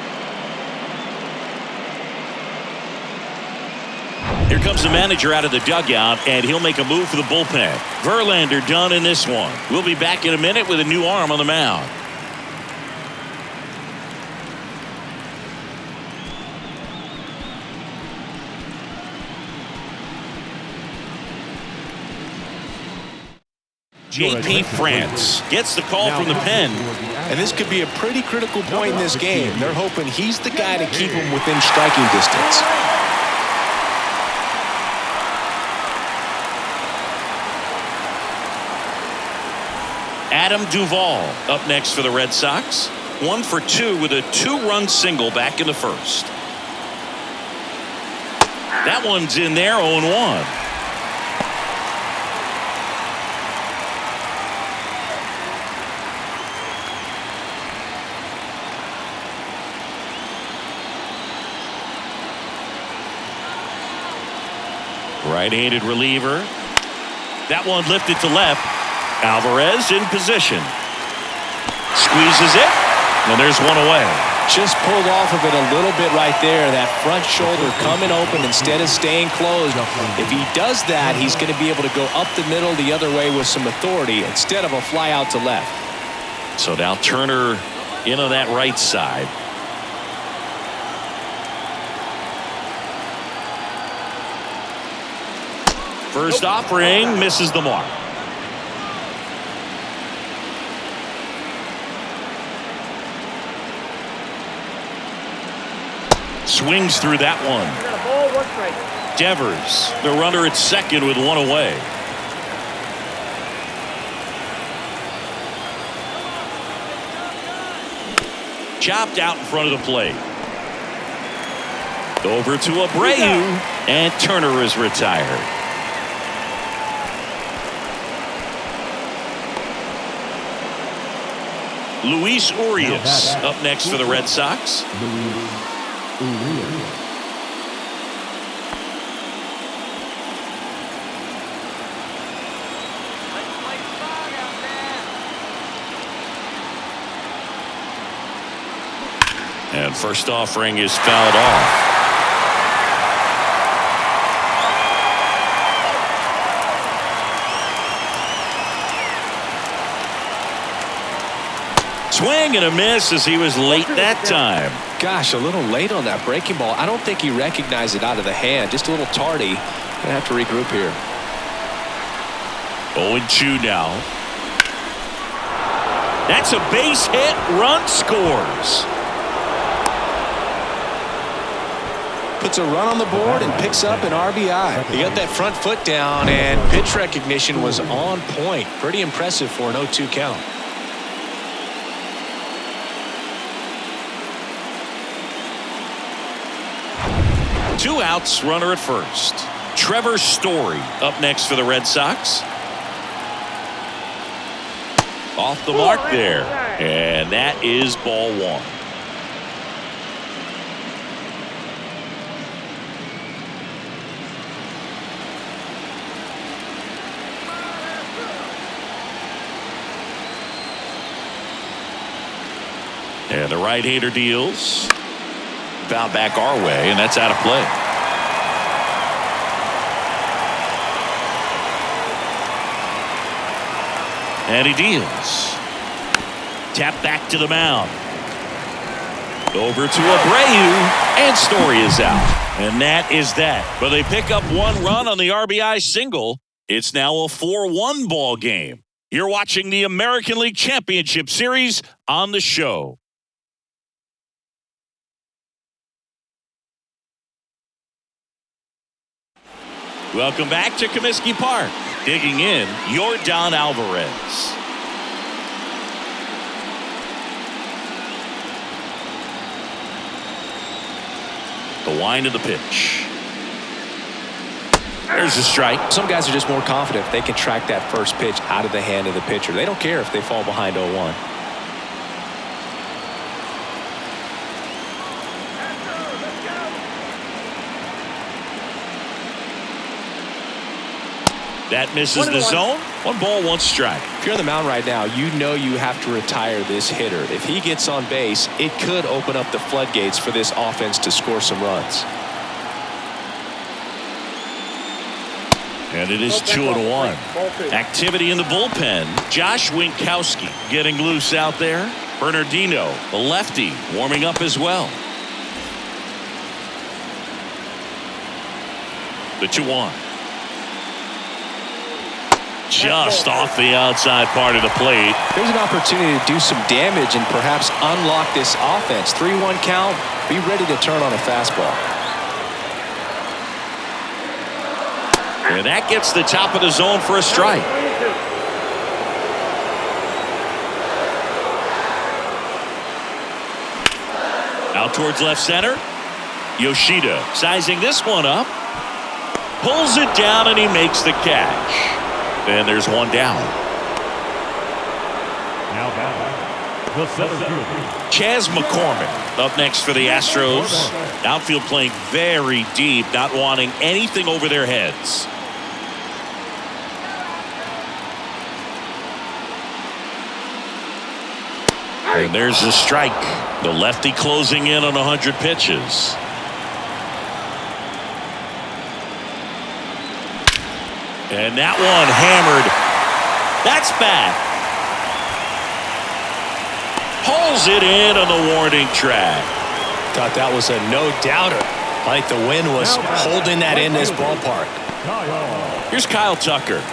Here comes the manager out of the dugout, and he'll make a move for the bullpen. Verlander done in this one. We'll be back in a minute with a new arm on the mound. JP France gets the call from the pen. And this could be a pretty critical point in this game. They're hoping he's the guy to keep him within striking distance. Adam Duvall up next for the Red Sox. 1 for 2 with a 2-run single back in the first. That one's in there, 0-1. Right-handed reliever. That one lifted to left. Alvarez in position. Squeezes it, and there's one away. Just pulled off of it a little bit right there. That front shoulder coming open instead of staying closed. If he does that, he's going to be able to go up the middle the other way with some authority instead of a fly out to left. So now Turner in on that right side. First offering misses the mark. Swings through that one. Devers, the runner at second with one away. Chopped out in front of the plate. Over to Abreu, and Turner is retired. Luis Urias up next for the Red Sox. And first offering is fouled off. Swing and a miss as he was late that time. Gosh, a little late on that breaking ball. I don't think he recognized it out of the hand. Just a little tardy. Gonna have to regroup here. 0-2 now. That's a base hit. Run scores. Puts a run on the board and picks up an RBI. He got that front foot down, and pitch recognition was on point. Pretty impressive for an 0-2 count. Two outs, runner at first. Trevor Story up next for the Red Sox. Off the mark there. And that is ball one. And the right-hander deals. Foul back our way, and that's out of play. And he deals. Tap back to the mound. Over to Abreu, and Story is out. And that is that. But they pick up one run on the RBI single. It's now a 4-1 ball game. You're watching the American League Championship Series on the show. Welcome back to Comiskey Park. Digging in, Yordan Alvarez. The wind of the pitch. There's a strike. Some guys are just more confident if they can track that first pitch out of the hand of the pitcher. They don't care if they fall behind 0-1. That misses the zone. 1 ball, 1 strike. If you're on the mound right now, you know you have to retire this hitter. If he gets on base, it could open up the floodgates for this offense to score some runs. And it is 2-1. Activity in the bullpen. Josh Winkowski getting loose out there. Bernardino, the lefty, warming up as well. The 2-1. Just off the outside part of the plate. There's an opportunity to do some damage and perhaps unlock this offense. 3-1 count. Be ready to turn on a fastball. And that gets the top of the zone for a strike. Out towards left center. Yoshida sizing this one up. Pulls it down and he makes the catch. And there's 1 down. Now batting, the center fielder. Chas McCormick up next for the Astros. Outfield playing very deep, not wanting anything over their heads. And there's the strike. The lefty closing in on 100 pitches. And that one hammered. That's back. Pulls it in on the warning track. Thought that was a no-doubter. Like the wind was holding that in this ballpark. Here's Kyle Tucker.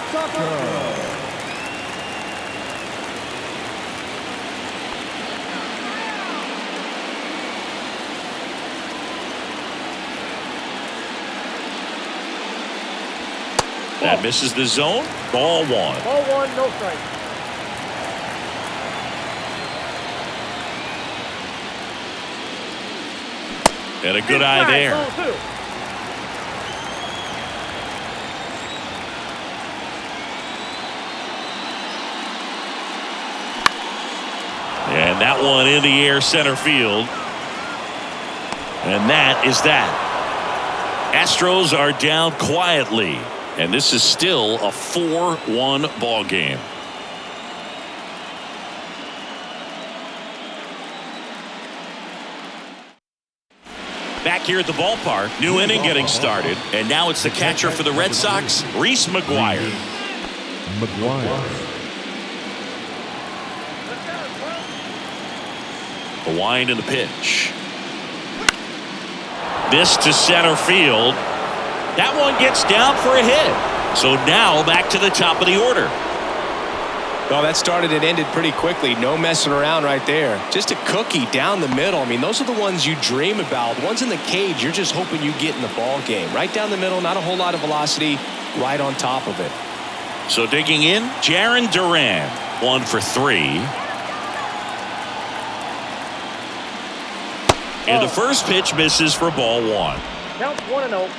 That misses the zone. Ball 1. Ball 1, no strike. And a good eye there. Ball 2. And that one in the air center field. And that is that. Astros are down quietly. And this is still a 4-1 ball game. Back here at the ballpark, new inning getting started, and now it's the catcher for the Red Sox, Reese McGuire. The wind and the pitch. This to center field. That one gets down for a hit. So now back to the top of the order. Well, that started and ended pretty quickly. No messing around right there. Just a cookie down the middle. I mean, those are the ones you dream about. The ones in the cage, you're just hoping you get in the ball game. Right down the middle, not a whole lot of velocity, right on top of it. So digging in, Jarren Duran, 1 for 3. And the first pitch misses for ball 1. Counts 1-0.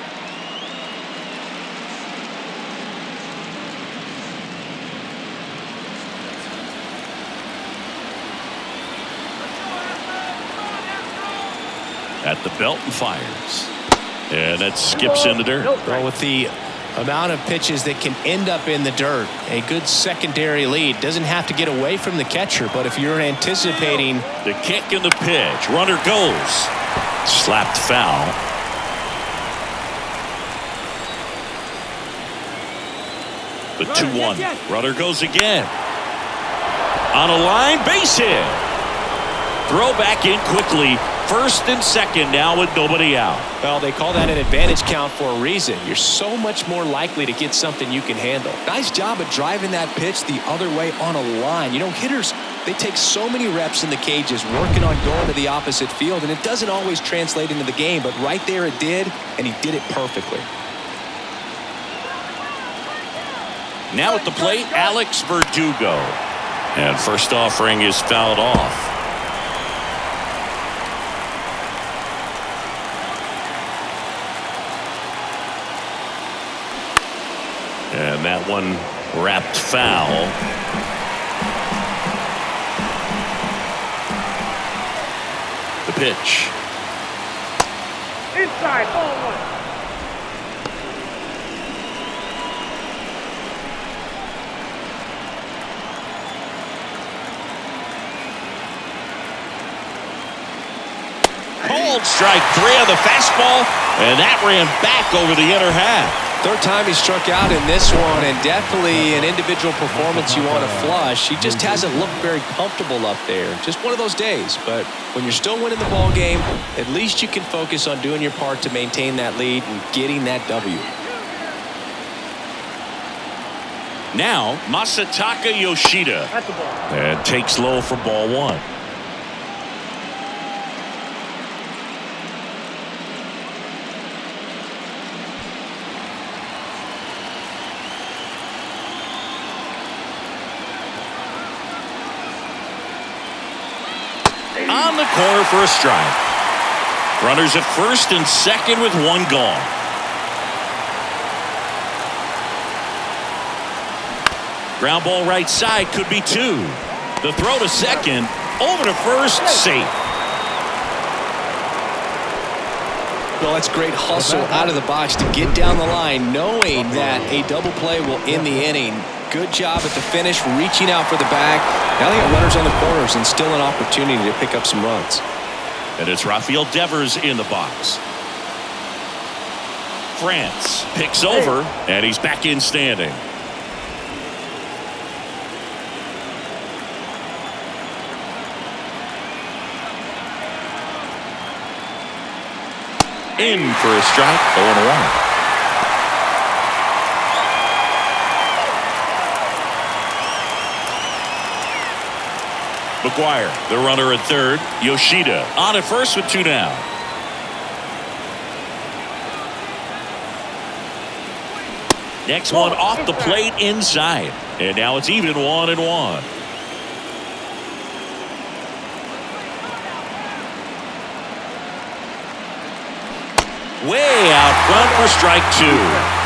At the belt and fires. And that skips in the dirt. Well, with the amount of pitches that can end up in the dirt, a good secondary lead. Doesn't have to get away from the catcher, but if you're anticipating the kick and the pitch, runner goes. Slapped foul. The 2-1. Runner goes again. On a line, base hit. Throw back in quickly. First and second now with nobody out. Well, they call that an advantage count for a reason. You're so much more likely to get something you can handle. Nice job of driving that pitch the other way on a line. You know, hitters, they take so many reps in the cages working on going to the opposite field, and it doesn't always translate into the game, but right there it did, and he did it perfectly. Now at the plate, Alex Verdugo. And first offering is fouled off. And that one wrapped foul. The pitch. Inside, ball one. Called strike 3 on the fastball, and that ran back over the inner half. Third time he struck out in this one, and definitely an individual performance you want to flush. He just hasn't looked very comfortable up there. Just one of those days. But when you're still winning the ball game, at least you can focus on doing your part to maintain that lead and getting that W. Now, Masataka Yoshida. That's the ball. And takes low for ball 1. On the corner for a strike. Runners at first and second with 1 gone. Ground ball right side, could be 2. The throw to second, over to first, safe. Well, that's great hustle out of the box to get down the line, knowing that a double play will end the inning. Good job at the finish, reaching out for the bag. Now they got runners on the corners and still an opportunity to pick up some runs. And it's Rafael Devers in the box. France picks over, and he's back in standing. In for a strike, 0-1. McGuire, the runner at third. Yoshida on at first with 2 down. Next one off the plate inside. And now it's even 1-1. Way out front for strike 2.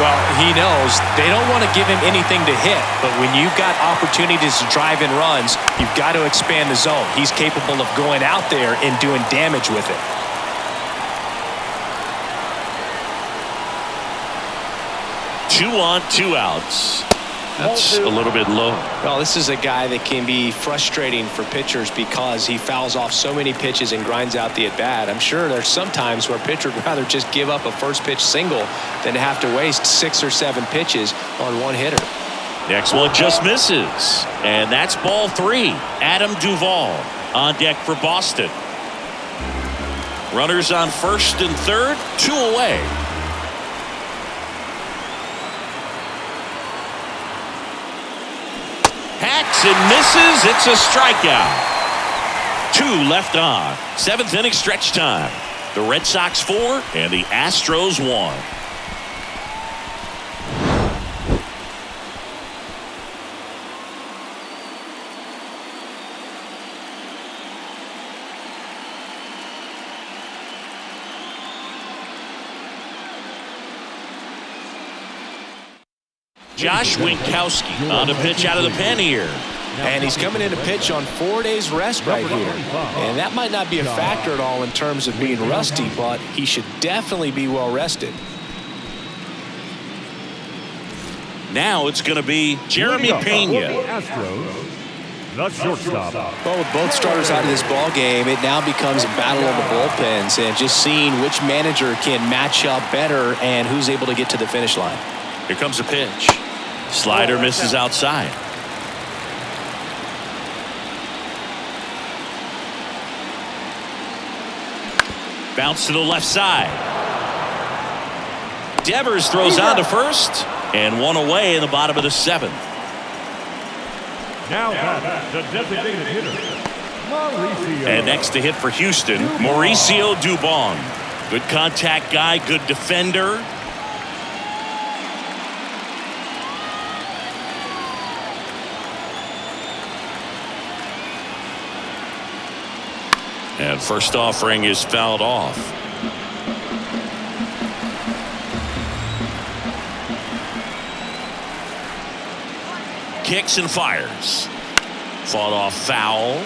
Well, he knows they don't want to give him anything to hit, but when you've got opportunities to drive in runs, you've got to expand the zone. He's capable of going out there and doing damage with it. Two on, 2 outs. That's a little bit low. Well, this is a guy that can be frustrating for pitchers because he fouls off so many pitches and grinds out the at-bat. I'm sure there's some times where a pitcher would rather just give up a first pitch single than to have to waste 6 or 7 pitches on one hitter. Next one just misses. And that's ball 3. Adam Duvall on deck for Boston. Runners on first and third, 2 away. Hacks and misses. It's a strikeout. 2 left on. 7th inning stretch time. The Red Sox 4 and the Astros 1. Josh Winkowski on a pitch out of the pen here. And he's coming in to pitch on 4 days rest right here. And that might not be a factor at all in terms of being rusty, but he should definitely be well rested. Now it's going to be Jeremy Pena. Astros, the shortstop. Well, with both starters out of this ball game, it now becomes a battle of the bullpens and just seeing which manager can match up better and who's able to get to the finish line. Here comes a pitch. Slider misses outside. Bounce to the left side. Devers throws on to first, and 1 away in the bottom of the 7th. Now that's the designated hitter, Mauricio. And next to hit for Houston, Mauricio Dubon. Good contact guy, good defender. And first offering is fouled off. Kicks and fires. Fought off foul.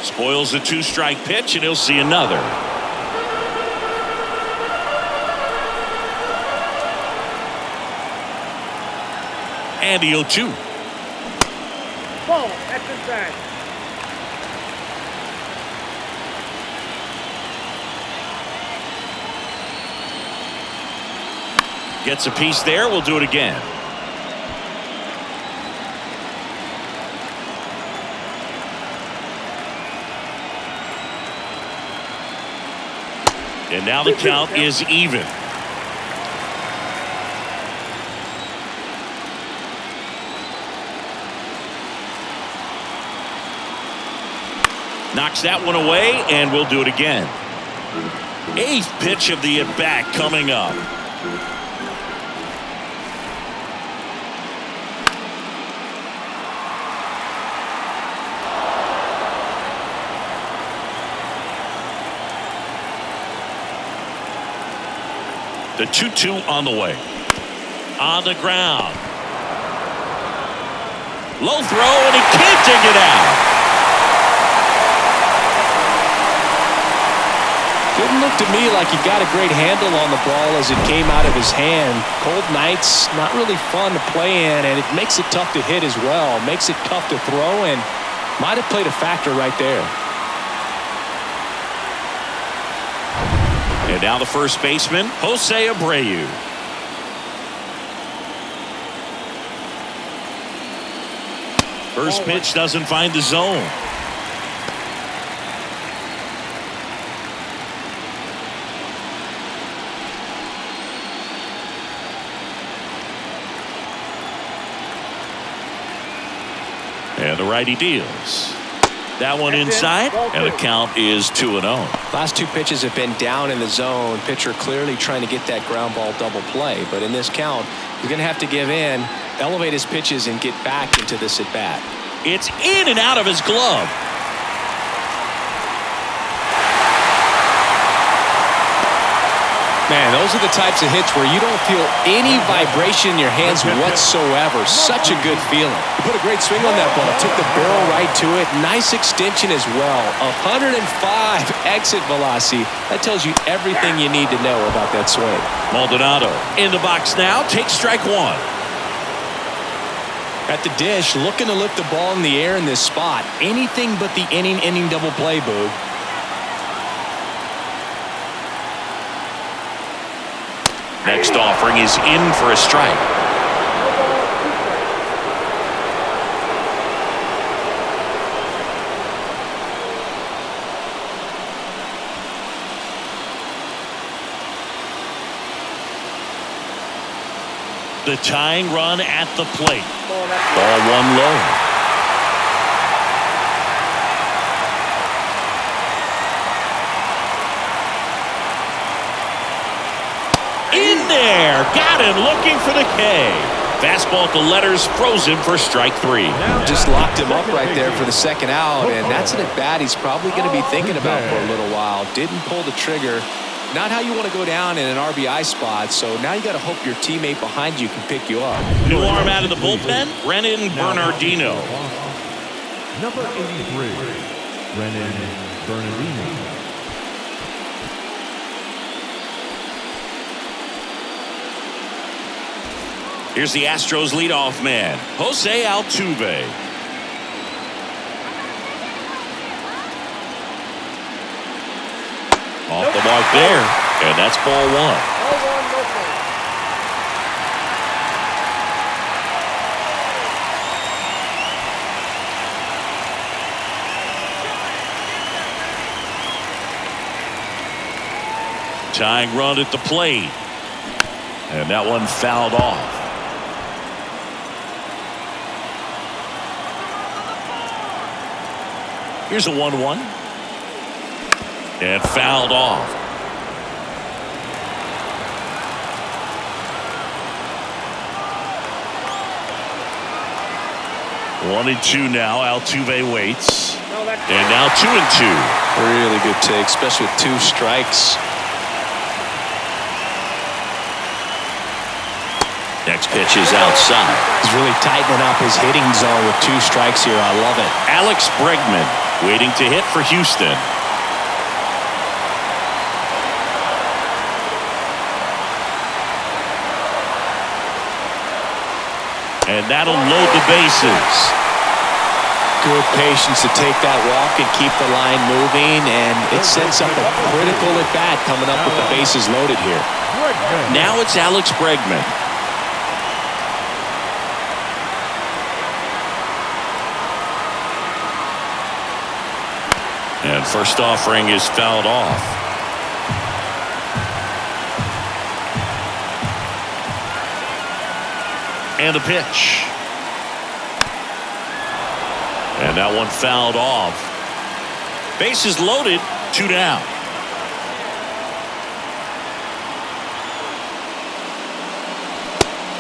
Spoils the 2-strike pitch, and he'll see another. And the 0-2. Ball, that's inside. Gets a piece there. We'll do it again. And now the count is even. Knocks that one away, and we'll do it again. 8th pitch of the at-bat coming up. The 2-2 on the way. On the ground. Low throw, and he can't dig it out. Didn't look to me like he got a great handle on the ball as it came out of his hand. Cold nights, not really fun to play in, and it makes it tough to hit as well. Makes it tough to throw, and might have played a factor right there. And now the first baseman, Jose Abreu. First pitch doesn't find the zone. And the righty deals. That one inside, and the count is 2-0. Last 2 pitches have been down in the zone. Pitcher clearly trying to get that ground ball double play. But in this count, he's going to have to give in, elevate his pitches, and get back into this at bat. It's in and out of his glove. Man, those are the types of hits where you don't feel any vibration in your hands whatsoever. Such a good feeling. He put a great swing on that ball. Took the barrel right to it. Nice extension as well. 105 exit velocity. That tells you everything you need to know about that swing. Maldonado in the box now. Takes strike 1. At the dish, looking to lift the ball in the air in this spot. Anything but the inning double play, Boog. Next offering is in for a strike. The tying run at the plate. Ball 1 low. In there, got him looking for the K. Fastball at the letters, froze him for strike 3. Just locked him up right there for the second out, and that's an at bat he's probably going to be thinking about for a little while. Didn't pull the trigger. Not how you want to go down in an RBI spot, so now you got to hope your teammate behind you can pick you up. New arm out of the bullpen, Brennan Bernardino. Number 83, Brennan Bernardino. Here's the Astros leadoff man, Jose Altuve. Off the mark there, and that's ball 1. Ball 1, no strike. Tying run at the plate, and that one fouled off. Here's a 1-1. And fouled off. 1-2 now. Altuve waits. No, that's And now 2-2. Really good take, especially with 2 strikes. Next pitch is outside. He's really tightening up his hitting zone with 2 strikes here. I love it. Alex Bregman waiting to hit for Houston. And that'll load the bases. Good patience to take that walk and keep the line moving, and it sets up a critical at bat coming up with the bases loaded here. Now it's Alex Bregman. And first offering is fouled off. And a pitch. And that one fouled off. Bases loaded, 2 down.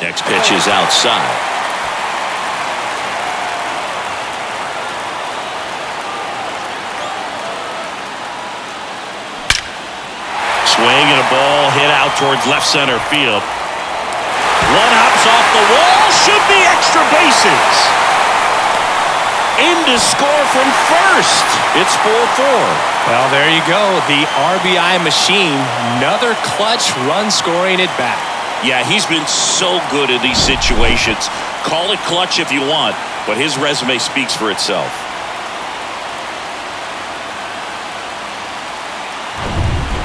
Next pitch is outside. Swing and a ball hit out towards left center field. One hops off the wall. Should be extra bases. In to score from first. It's 4-4. Well, there you go. The RBI machine. Another clutch run scoring at bat. Yeah, he's been so good in these situations. Call it clutch if you want, but his resume speaks for itself.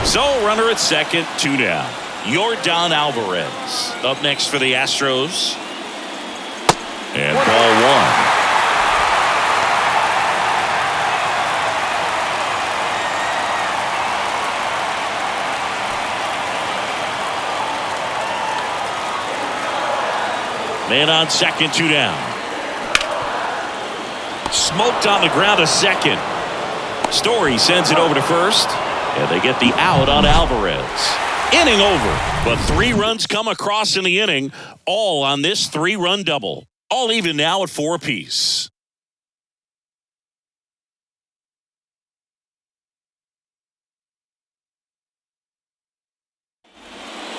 So, runner at second, 2 down. Yordan Alvarez up next for the Astros. And ball 1. Man on second, 2 down. Smoked on the ground to second. Story sends it over to first. And they get the out on Alvarez. Inning over. But 3 runs come across in the inning. All on this 3-run double. All even now at 4 apiece.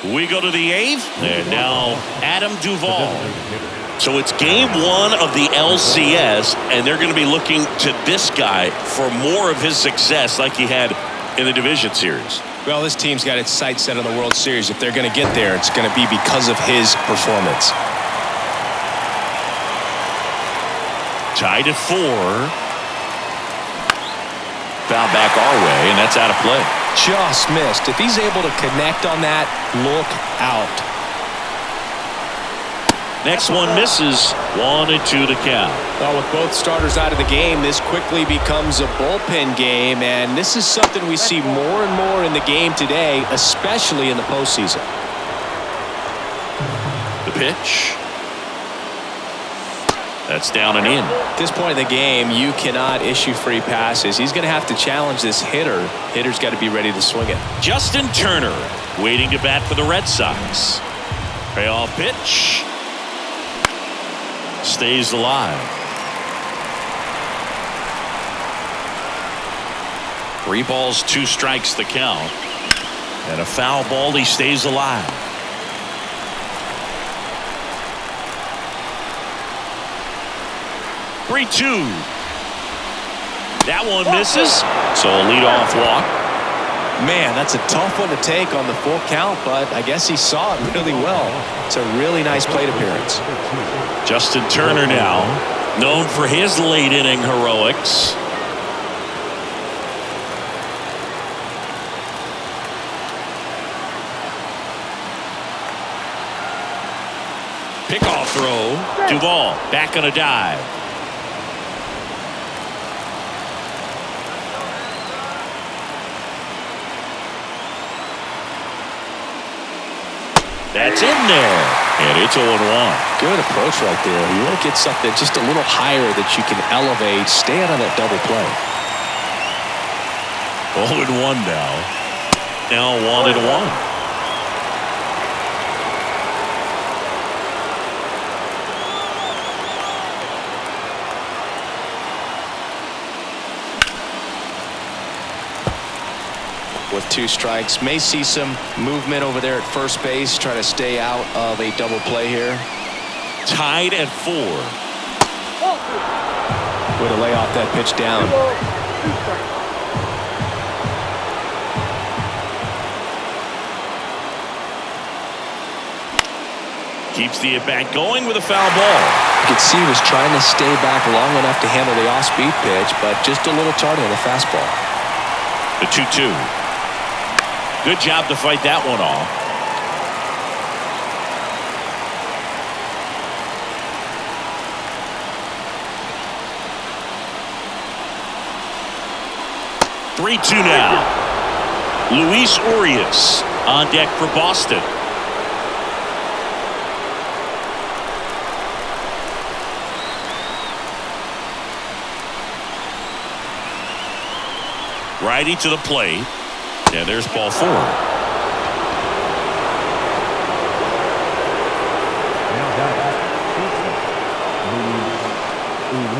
We go to the 8th, and now Adam Duvall. So it's game 1 of the LCS, and they're going to be looking to this guy for more of his success like he had in the division series. Well, this team's got its sights set on the World Series. If they're going to get there, it's going to be because of his performance. Tied at 4. Foul back our way, and that's out of play. Just missed. If he's able to connect on that, look out. Next one misses. 1-2 the count. Well, with both starters out of the game, this quickly becomes a bullpen game, and this is something we see more and more in the game today, especially in the postseason. The pitch. That's down and in. At this point in the game, you cannot issue free passes. He's going to have to challenge this hitter. Hitter's got to be ready to swing it. Justin Turner waiting to bat for the Red Sox. Payoff pitch. Stays alive. 3 balls, 2 strikes the count. And a foul ball, he stays alive. Three-two. That one misses. So a leadoff walk. Man, that's a tough one to take on the full count, but I guess he saw it really well. It's a really nice plate appearance. Justin Turner now, known for his late inning heroics. Pickoff throw. Duvall back on a dive. That's in there. And it's 0-1. Good approach right there. You want to get something just a little higher that you can elevate. Stay out of that double play. 0-1 now. Now 1-1. with 2 strikes. May see some movement over there at first base. Try to stay out of a double play here. Tied at 4. Way to lay off that pitch down. 2 strikes. Keeps the at-bat going with a foul ball. You could see he was trying to stay back long enough to handle the off-speed pitch, but just a little tardy on the fastball. The 2-2. Good job to fight that one off. (3-2) now. Luis Urias on deck for Boston. Righty to the plate, and there's ball 4.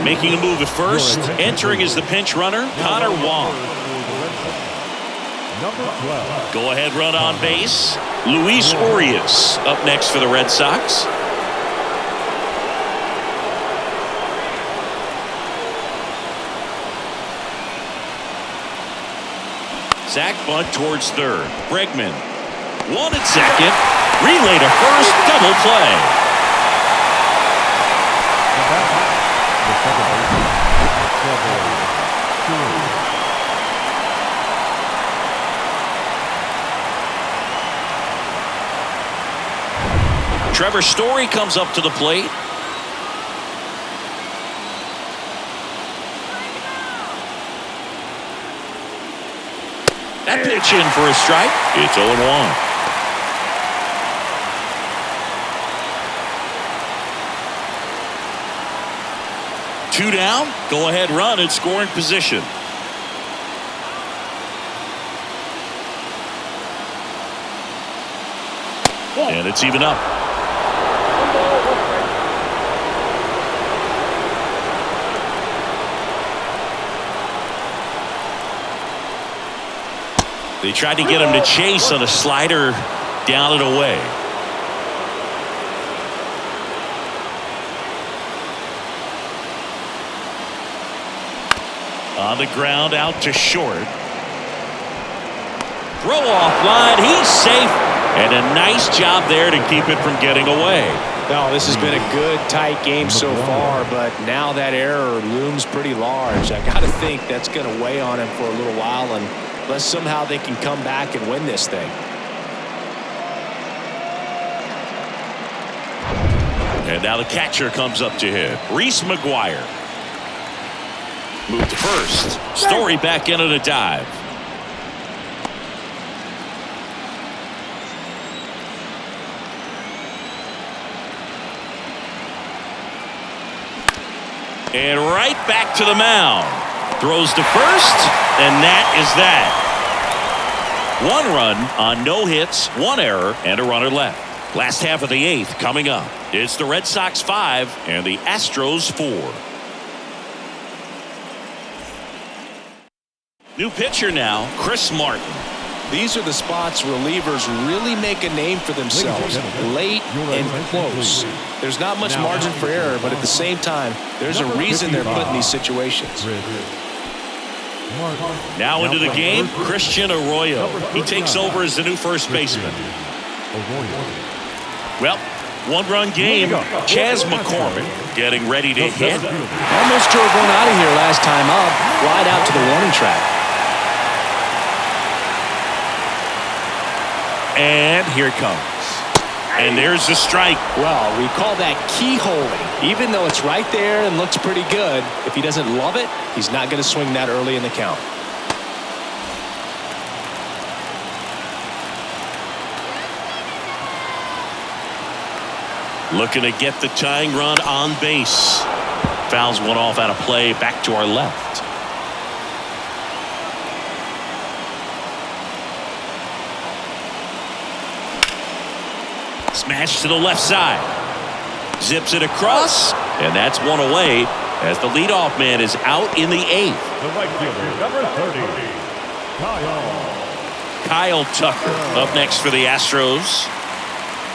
Making a move at first, entering as the pinch runner, Connor Wong. Go ahead run on base. Luis Urias up next for the Red Sox. Zach bunt towards third. Bregman. 1 at second. Relay to first. Double play. Trevor Story comes up to the plate. That pitch in for a strike. It's 0-1. Two down. Go ahead run in scoring position. And it's even up. They tried to get him to chase on a slider down and away. On the ground out to short. Throw off line. He's safe. And a nice job there to keep it from getting away. No, this has been a good, tight game so far, but now that error looms pretty large. I got to think that's going to weigh on him for a little while, and unless somehow they can come back and win this thing. And now the catcher comes up to hit. Reese McGuire. Move to first. Story back in at a dive. And right back to the mound. Throws to first, and that is that. 1 run on no hits, 1 error, and a runner left. Last half of the 8th coming up. It's the Red Sox 5 and the Astros 4. New pitcher now, Chris Martin. These are the spots relievers really make a name for themselves, late and close. There's not much margin for error, but at the same time, there's a reason they're put in these situations. Now into the game, Christian Arroyo. He takes over as the new first baseman. Well, 1-run game. Chas McCormick getting ready to hit. Almost drove one out of here last time up, right out to the warning track. And here it comes. And there's the strike. Well, we call that keyholing. Even though it's right there and looks pretty good, if he doesn't love it, he's not going to swing that early in the count. Looking to get the tying run on base. Fouls one off out of play back to our left. Smash to the left side. Zips it across, and that's one away as the leadoff man is out in the 8th. The right fielder, number 30, Kyle. Kyle Tucker up next for the Astros.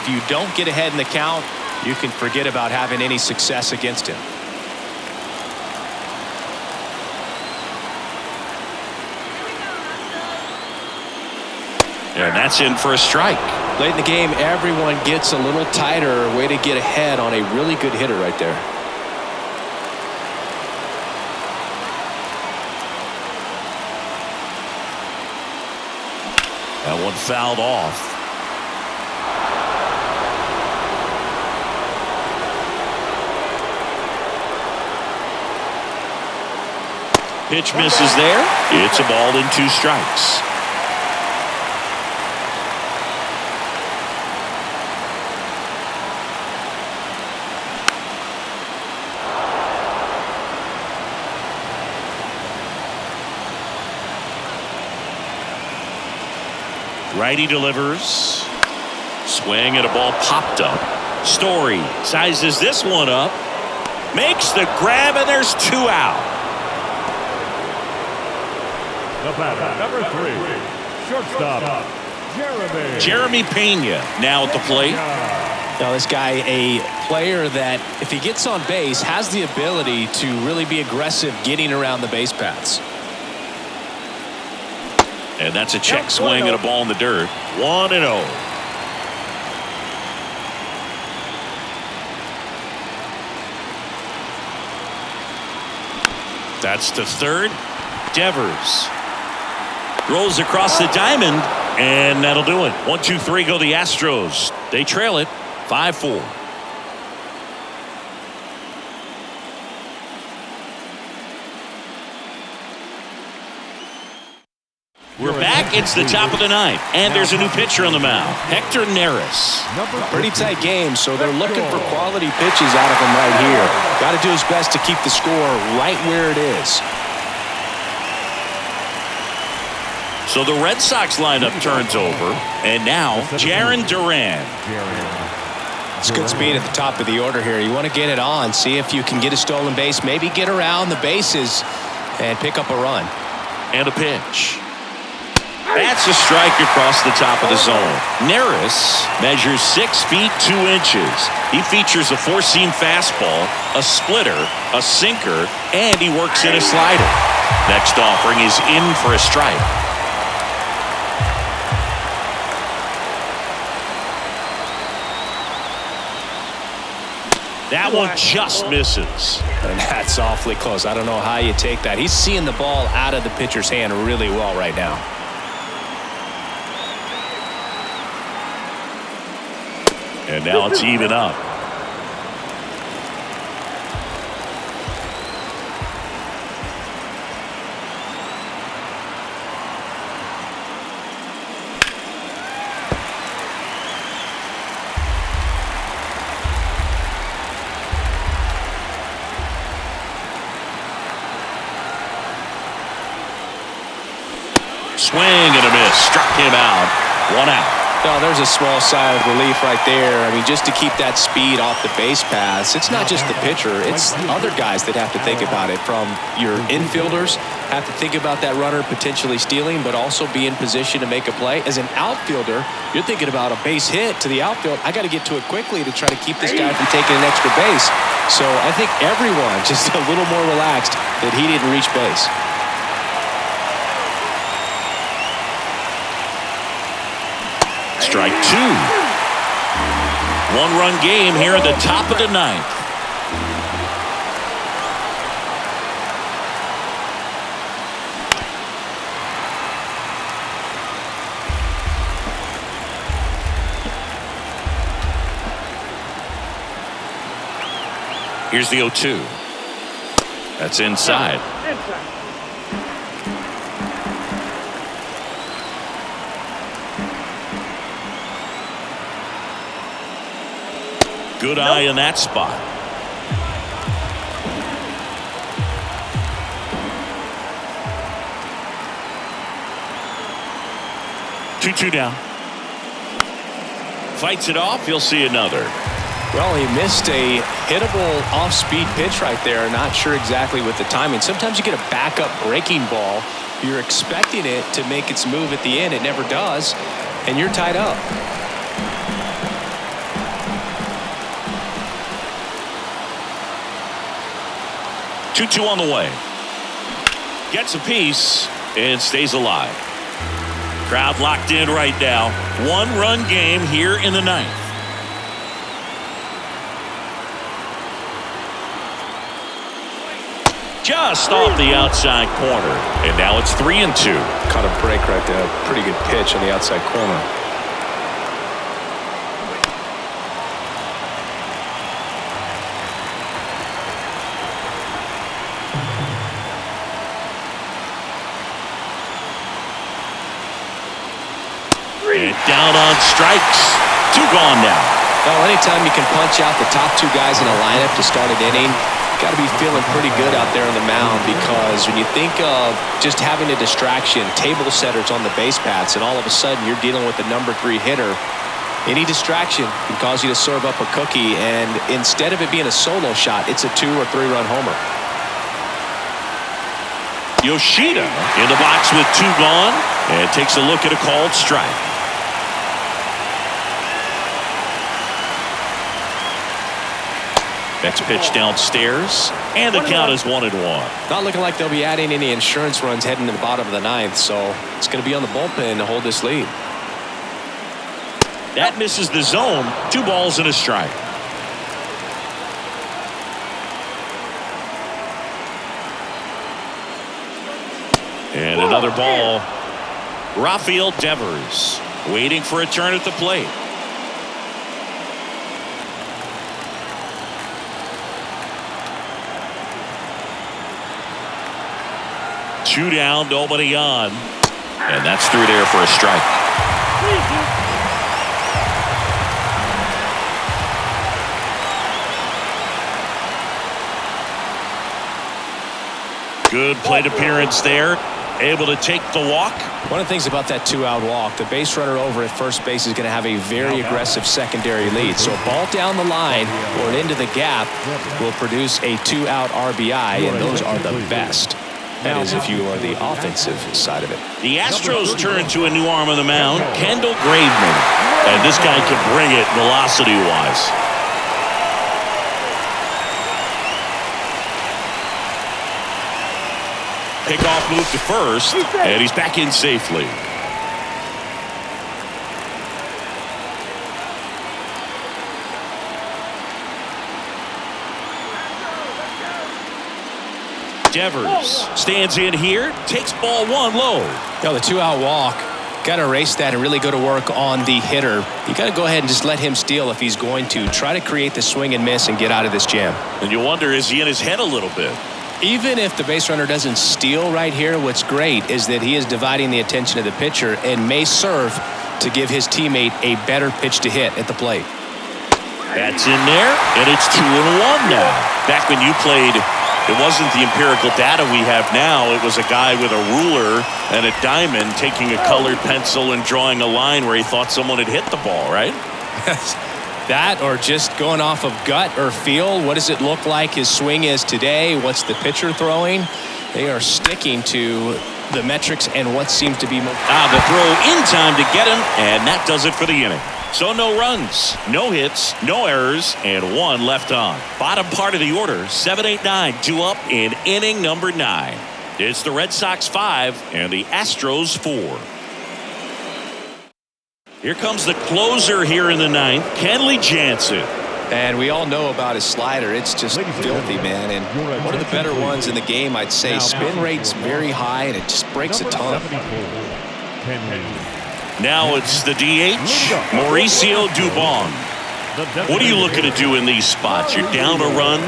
If you don't get ahead in the count, you can forget about having any success against him. And that's in for a strike. Late in the game, everyone gets a little tighter. Way to get ahead on a really good hitter right there. That one fouled off. Pitch misses there. It's a ball and 2 strikes. Righty delivers. Swing and a ball popped up. Story sizes this one up. Makes the grab and there's 2 out. The batter, number 3, shortstop, Jeremy Pena now at the plate. Now this guy, a player that if he gets on base has the ability to really be aggressive getting around the base paths. And that's a check swing and a ball in the dirt. 1-0. That's to third. Devers rolls across the diamond, and that'll do it. 1-2-3 go the Astros. They trail it 5-4. We're back. It's the top of the 9th, and there's a new pitcher on the mound, Hector Neris. Pretty tight game, so they're looking for quality pitches out of him right here. Got to do his best to keep the score right where it is. So the Red Sox lineup turns over, and now Jarren Duran. It's good speed at the top of the order here. You want to get it on, see if you can get a stolen base, maybe get around the bases and pick up a run. And a pitch. That's a strike across the top of the zone. Neris measures 6 feet 2 inches. He features a 4-seam fastball, a splitter, a sinker, and he works in a slider. Next offering is in for a strike. That one just misses. And that's awfully close. I don't know how you take that. He's seeing the ball out of the pitcher's hand really well right now. And now it's even up. Swing and a miss. Struck him out. 1 out. No, there's a small sigh of relief right there. I mean, just to keep that speed off the base paths, it's not just the pitcher, it's other guys that have to think about it. From your infielders, have to think about that runner potentially stealing, but also be in position to make a play. As an outfielder, you're thinking about a base hit to the outfield. I got to get to it quickly to try to keep this guy from taking an extra base. So I think everyone just a little more relaxed that he didn't reach base. Strike 2. 1-run game here at the top of the 9th. Here's the 0-2. That's inside. Good eye in that spot. Two down. Fights it off. You'll see another. Well, he missed a hittable off-speed pitch right there. Not sure exactly with the timing. Sometimes you get a backup breaking ball. You're expecting it to make its move at the end. It never does, and you're tied up. Two on the way. Gets a piece and stays alive. Crowd locked in right now. 1-run game here in the 9th. Just off the outside corner. And now it's 3-2. Caught a break right there. Pretty good pitch on the outside corner. And down on strikes. 2 gone now. Well, anytime you can punch out the top 2 guys in a lineup to start an inning, got to be feeling pretty good out there on the mound, because when you think of just having a distraction, table setters on the base paths, and all of a sudden you're dealing with the number 3 hitter, any distraction can cause you to serve up a cookie, and instead of it being a solo shot, it's a 2 or 3 run homer. Yoshida in the box with 2 gone and takes a look at a called strike. Next pitch downstairs, and the count is 1-1. Not looking like they'll be adding any insurance runs heading to the bottom of the 9th, so it's going to be on the bullpen to hold this lead. That misses the zone. 2 balls and a strike. And another ball. Rafael Devers waiting for a turn at the plate. Two down, nobody on. And that's through there for a strike. Good plate appearance there. Able to take the walk. One of the things about that 2-out walk, the base runner over at first base is going to have a very aggressive secondary lead. So a ball down the line or into the gap will produce a 2-out RBI, and those are the best. That is if you are the offensive side of it. The Astros turn to a new arm on the mound, Kendall Graveman. And this guy can bring it velocity-wise. Pickoff move to first, and he's back in safely. Devers stands in here, takes ball 1 low. Now the 2-out walk, got to erase that and really go to work on the hitter. You got to go ahead and just let him steal if he's going to. Try to create the swing and miss and get out of this jam. And you wonder, is he in his head a little bit? Even if the base runner doesn't steal right here, what's great is that he is dividing the attention of the pitcher and may serve to give his teammate a better pitch to hit at the plate. That's in there, and it's 2-1 now. Back when you played, it wasn't the empirical data we have now. It was a guy with a ruler and a diamond taking a colored pencil and drawing a line where he thought someone had hit the ball, right? That, or just going off of gut or feel. What does it look like his swing is today? What's the pitcher throwing? They are sticking to the metrics and what seems to be the throw in time to get him, and that does it for the inning. So no runs, no hits, no errors, and 1 left on. Bottom part of the order, 7-8-9, 2 up in inning number 9. It's the Red Sox 5 and the Astros 4. Here comes the closer here in the 9th, Kenley Jansen. And we all know about his slider. It's just filthy, man. And one of the better ones in the game, I'd say. Spin rate's very high, and it just breaks a ton. Now it's the DH, Mauricio Dubon. What are you looking to do in these spots? You're down a run.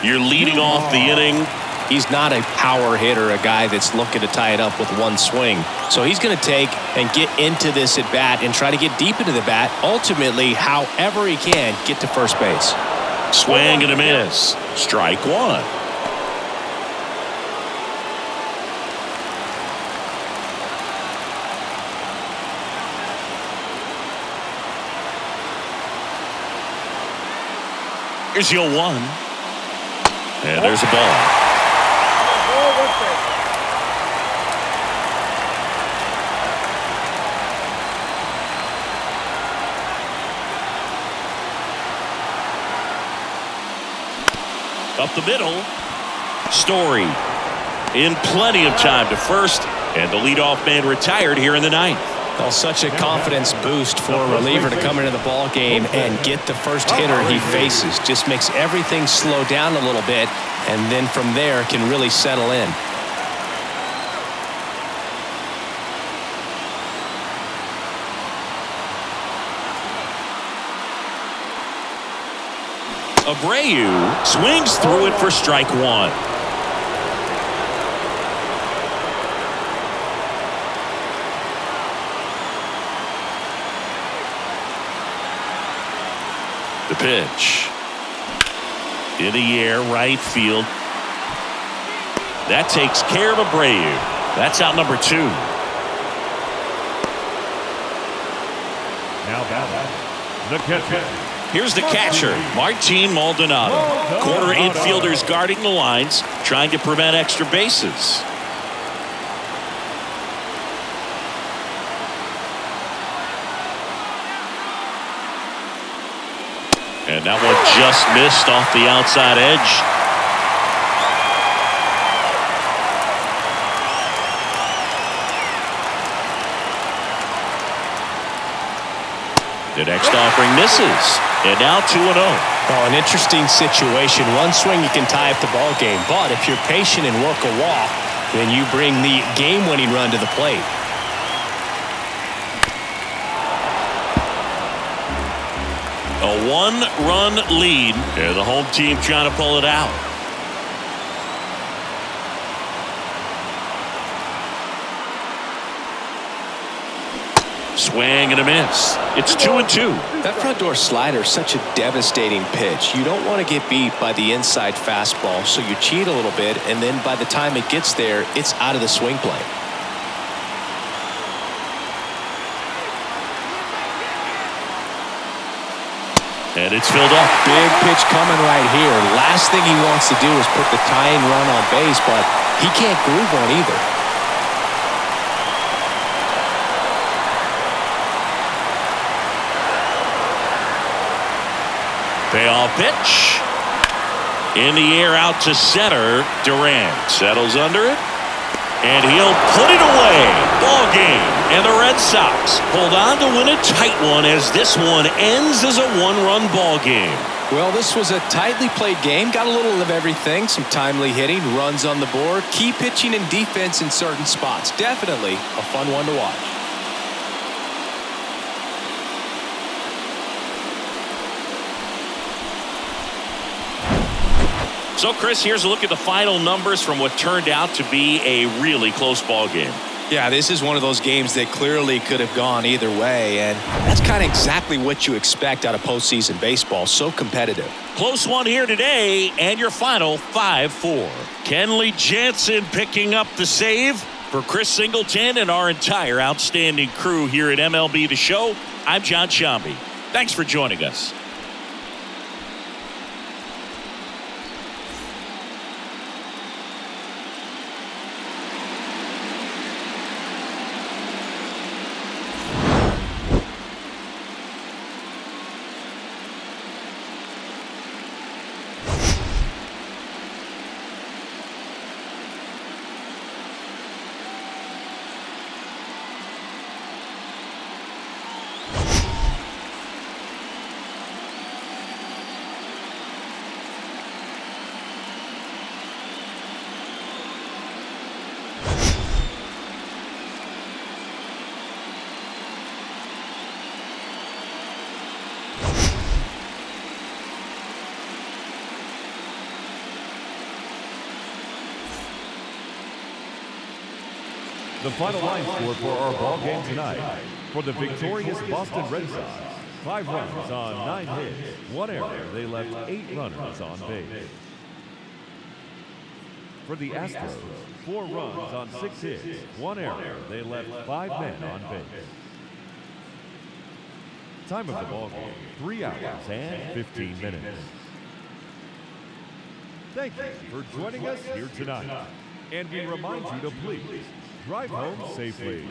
You're leading off the inning. He's not a power hitter, a guy that's looking to tie it up with 1 swing. So he's going to take and get into this at bat and try to get deep into the bat. Ultimately, however he can, get to first base. Swing and a miss. Strike 1. Here's your 1. And there's a ball. Up the middle. Story in plenty of time to first, and the leadoff man retired here in the ninth. Well, such a confidence boost for a reliever to come into the ball game and get the first hitter he faces. Just makes everything slow down a little bit, and then from there can really settle in. Abreu swings through it for strike one. The pitch. In the air, right field. That takes care of Abreu. That's out number 2. Now batting, the catcher. Here's the catcher, Martin Maldonado. Corner infielders guarding the lines, trying to prevent extra bases. And that one just missed off the outside edge. The next offering misses. And now 2-0. Oh, an interesting situation. One swing you can tie up the ball game, but if you're patient and work a walk, then you bring the game-winning run to the plate. A 1-run lead, and the home team trying to pull it out. Swing and a miss. It's 2-2. That front door slider is such a devastating pitch. You don't want to get beat by the inside fastball, so you cheat a little bit, and then by the time it gets there, it's out of the swing plane. And it's filled up. Big pitch coming right here. Last thing he wants to do is put the tying run on base, but he can't groove one either. Payoff pitch. In the air out to center. Durant settles under it. And he'll put it away. Ball game. And the Red Sox hold on to win a tight one as this one ends as a 1-run ball game. Well, this was a tightly played game. Got a little of everything. Some timely hitting, runs on the board, key pitching and defense in certain spots. Definitely a fun one to watch. So, Chris, here's a look at the final numbers from what turned out to be a really close ball game. Yeah, this is one of those games that clearly could have gone either way, and that's kind of exactly what you expect out of postseason baseball. So competitive. Close one here today, and your final 5-4. Kenley Jansen picking up the save. For Chris Singleton and our entire outstanding crew here at MLB The Show, I'm John Shambi. Thanks for joining us. The final line score for our ball game tonight. For the victorious Boston Red Sox, 5 runs on 9 hits, 1 error. They left 8 runners on base. For the Astros, 4 runs on 6 hits, 1 error. They left 5 men on base. Time of the ball game, 3 hours and 15 minutes. Thank you for joining us here tonight. And we remind you to please drive home safely.